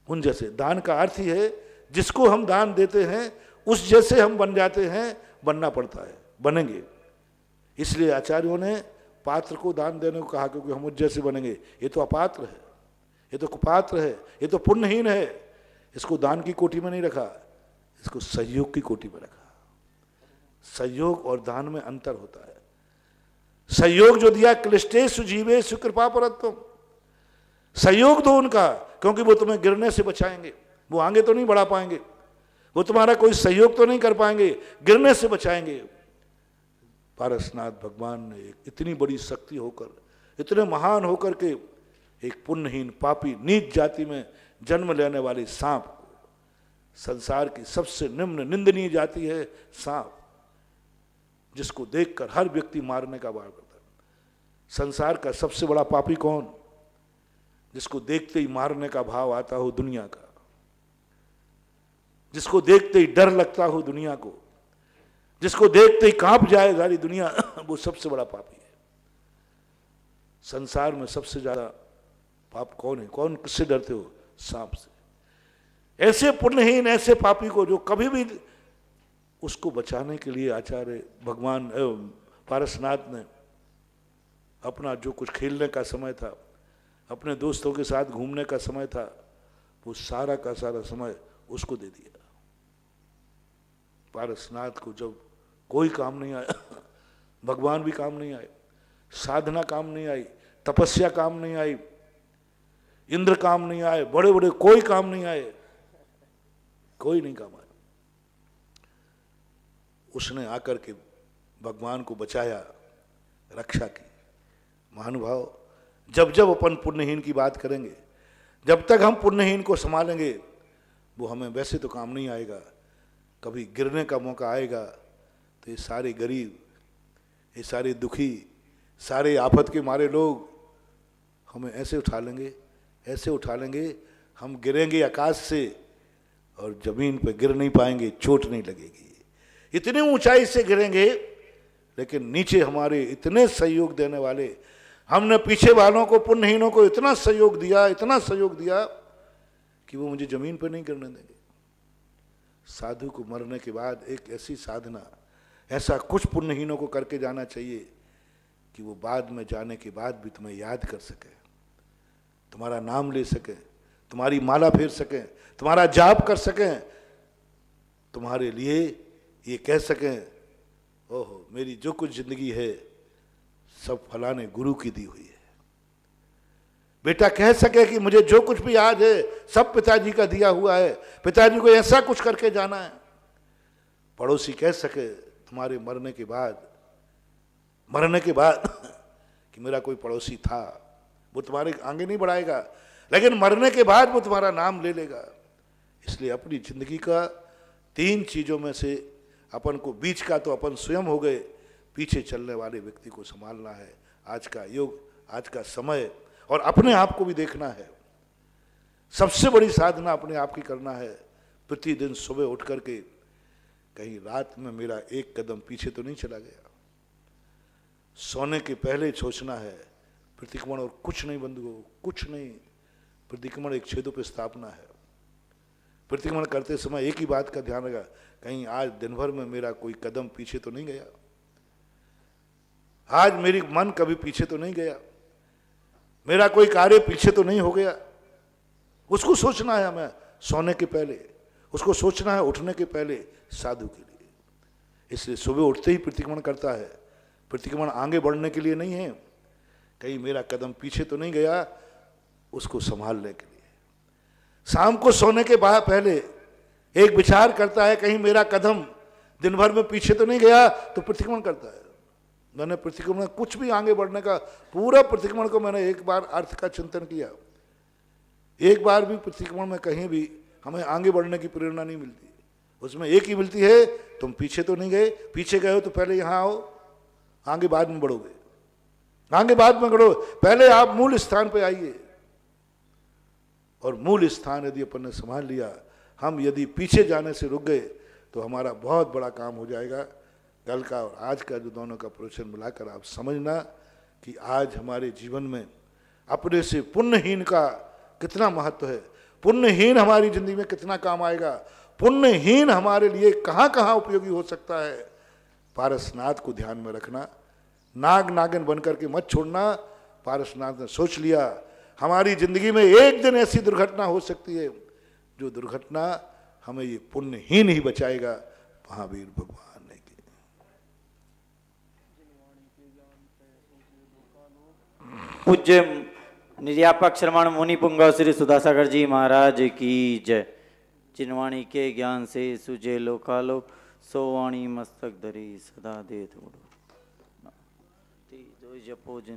उन जैसे। दान का अर्थ ही है जिसको हम दान देते हैं उस जैसे हम बन जाते हैं, बनना पड़ता है, बनेंगे। इसलिए आचार्यों ने पात्र को दान देने को कहा, क्योंकि हम उस जैसे बनेंगे। ये तो अपात्र है, ये तो कुपात्र है, ये तो पुण्यहीन है, इसको दान की कोटि में नहीं रखा, इसको सहयोग की कोटि में रखा। सहयोग और दान में अंतर होता है। सहयोग जो दिया, क्लिष्टेषु जीवेषु कृपा परत्वम, सहयोग दो उनका, क्योंकि वो तुम्हें गिरने से बचाएंगे। वो आगे तो नहीं बढ़ा पाएंगे, वो तुम्हारा कोई सहयोग तो नहीं कर पाएंगे, गिरने से बचाएंगे। पारसनाथ भगवान ने इतनी बड़ी शक्ति होकर, इतने महान होकर के एक पुण्यहीन पापी नीच जाति में जन्म लेने वाले सांप को, संसार की सबसे निम्न निंदनीय जाति है सांप, जिसको देखकर हर व्यक्ति मारने का वार करता है। संसार का सबसे बड़ा पापी कौन? जिसको देखते ही मारने का भाव आता हो दुनिया का, जिसको देखते ही डर लगता हो दुनिया को, जिसको देखते ही कांप जाए सारी दुनिया, वो सबसे बड़ा पापी है। संसार में सबसे ज्यादा पाप कौन है? कौन किससे डरते हो? सांप से। ऐसे पुण्यहीन, ऐसे पापी को जो कभी भी, उसको बचाने के लिए आचार्य भगवान पारसनाथ ने अपना जो कुछ खेलने का समय था, अपने दोस्तों के साथ घूमने का समय था, वो सारा का सारा समय उसको दे दिया। पारसनाथ को जब कोई काम नहीं आया, भगवान भी काम नहीं आए, साधना काम नहीं आई, तपस्या काम नहीं आई, इंद्र काम नहीं आए, बड़े बड़े कोई काम नहीं आए, कोई नहीं काम आया। उसने आकर के भगवान को बचाया, रक्षा की। महानुभाव, जब जब अपन पुण्यहीन की बात करेंगे, जब तक हम पुण्यहीन को संभालेंगे, वो हमें वैसे तो काम नहीं आएगा। कभी गिरने का मौका आएगा तो ये सारे गरीब, ये सारे दुखी, सारे आफत के मारे लोग हमें ऐसे उठा लेंगे, ऐसे उठा लेंगे, हम गिरेंगे आकाश से और जमीन पर गिर नहीं पाएंगे, चोट नहीं लगेगी। इतनी ऊंचाई से गिरेंगे, लेकिन नीचे हमारे इतने सहयोग देने वाले, हमने पीछे वालों को, पुण्यहीनों को इतना सहयोग दिया, इतना सहयोग दिया कि वो मुझे जमीन पर नहीं गिरने देंगे। साधु को मरने के बाद एक ऐसी साधना, ऐसा कुछ पुण्यहीनों को करके जाना चाहिए कि वो बाद में जाने के बाद भी तुम्हें याद कर सके, तुम्हारा नाम ले सके, तुम्हारी माला फेर सकें, तुम्हारा जाप कर सकें, तुम्हारे लिए ये कह सकें, ओहो मेरी जो कुछ जिंदगी है सब फलाने गुरु की दी हुई है। बेटा कह सके कि मुझे जो कुछ भी आज है सब पिताजी का दिया हुआ है, पिताजी को ऐसा कुछ करके जाना है। पड़ोसी कह सके तुम्हारे मरने के बाद कि मेरा कोई पड़ोसी था, वो तुम्हारे आगे नहीं बढ़ाएगा, लेकिन मरने के बाद वो तुम्हारा नाम ले लेगा। इसलिए अपनी जिंदगी का 3 चीजों में से अपन को, बीच का तो अपन स्वयं हो गए, पीछे चलने वाले व्यक्ति को संभालना है। आज का युग, आज का समय, और अपने आप को भी देखना है। सबसे बड़ी साधना अपने आप की करना है। प्रतिदिन सुबह उठ करके कहीं रात में मेरा एक कदम पीछे तो नहीं चला गया। सोने के पहले सोचना है प्रतिक्रमण और कुछ नहीं बंधुओं, कुछ नहीं। प्रतिक्रमण एक छेदों पर स्थापना है। प्रतिक्रमण करते समय एक ही बात का ध्यान रखा, कहीं आज दिन भर में मेरा कोई कदम पीछे तो नहीं गया, आज मेरी मन कभी पीछे तो नहीं गया, मेरा कोई कार्य पीछे तो नहीं हो गया। उसको सोचना है हमें सोने के पहले, उसको सोचना है उठने के पहले साधु के लिए। इसलिए सुबह उठते ही प्रतिक्रमण करता है। प्रतिक्रमण आगे बढ़ने के लिए नहीं है, कहीं मेरा कदम पीछे तो नहीं गया, उसको संभालने के लिए। शाम को सोने के बाद पहले एक विचार करता है, कहीं मेरा कदम दिन भर में पीछे तो नहीं गया, तो प्रतिक्रमण करता है। मैंने प्रतिक्रमण कुछ भी आगे बढ़ने का, पूरा प्रतिक्रमण को मैंने एक बार अर्थ का चिंतन किया। एक बार भी प्रतिक्रमण में कहीं भी हमें आगे बढ़ने की प्रेरणा नहीं मिलती। उसमें एक ही मिलती है, तुम पीछे तो नहीं गए, पीछे गए हो तो पहले यहाँ आओ, आगे बाद में बढ़ोगे, आगे बाद में बढ़ो, पहले आप मूल स्थान पे आइए। और मूल स्थान यदि अपन ने संभाल लिया, हम यदि पीछे जाने से रुक गए तो हमारा बहुत बड़ा काम हो जाएगा। कल का और आज का जो दोनों का प्रवचन मिलाकर आप समझना कि आज हमारे जीवन में अपने से पुण्यहीन का कितना महत्व है, पुण्यहीन हमारी जिंदगी में कितना काम आएगा, पुण्यहीन हमारे लिए कहाँ कहाँ उपयोगी हो सकता है। पारसनाथ को ध्यान में रखना, नाग नागिन बन करके मत छोड़ना। पारसनाथ ने सोच लिया हमारी जिंदगी में एक दिन ऐसी दुर्घटना हो सकती है जो दुर्घटना हमें ये पुण्यहीन ही बचाएगा। महावीर भगवान ने की। पूज्य निर्यापक श्रमण मुनि पुंगव श्री सुधासागर जी महाराज की जय। जिनवाणी के ज्ञान से सुजे लोकालोक, सो वाणी मस्तक धरी सदा देत उड़ो। जपो जिन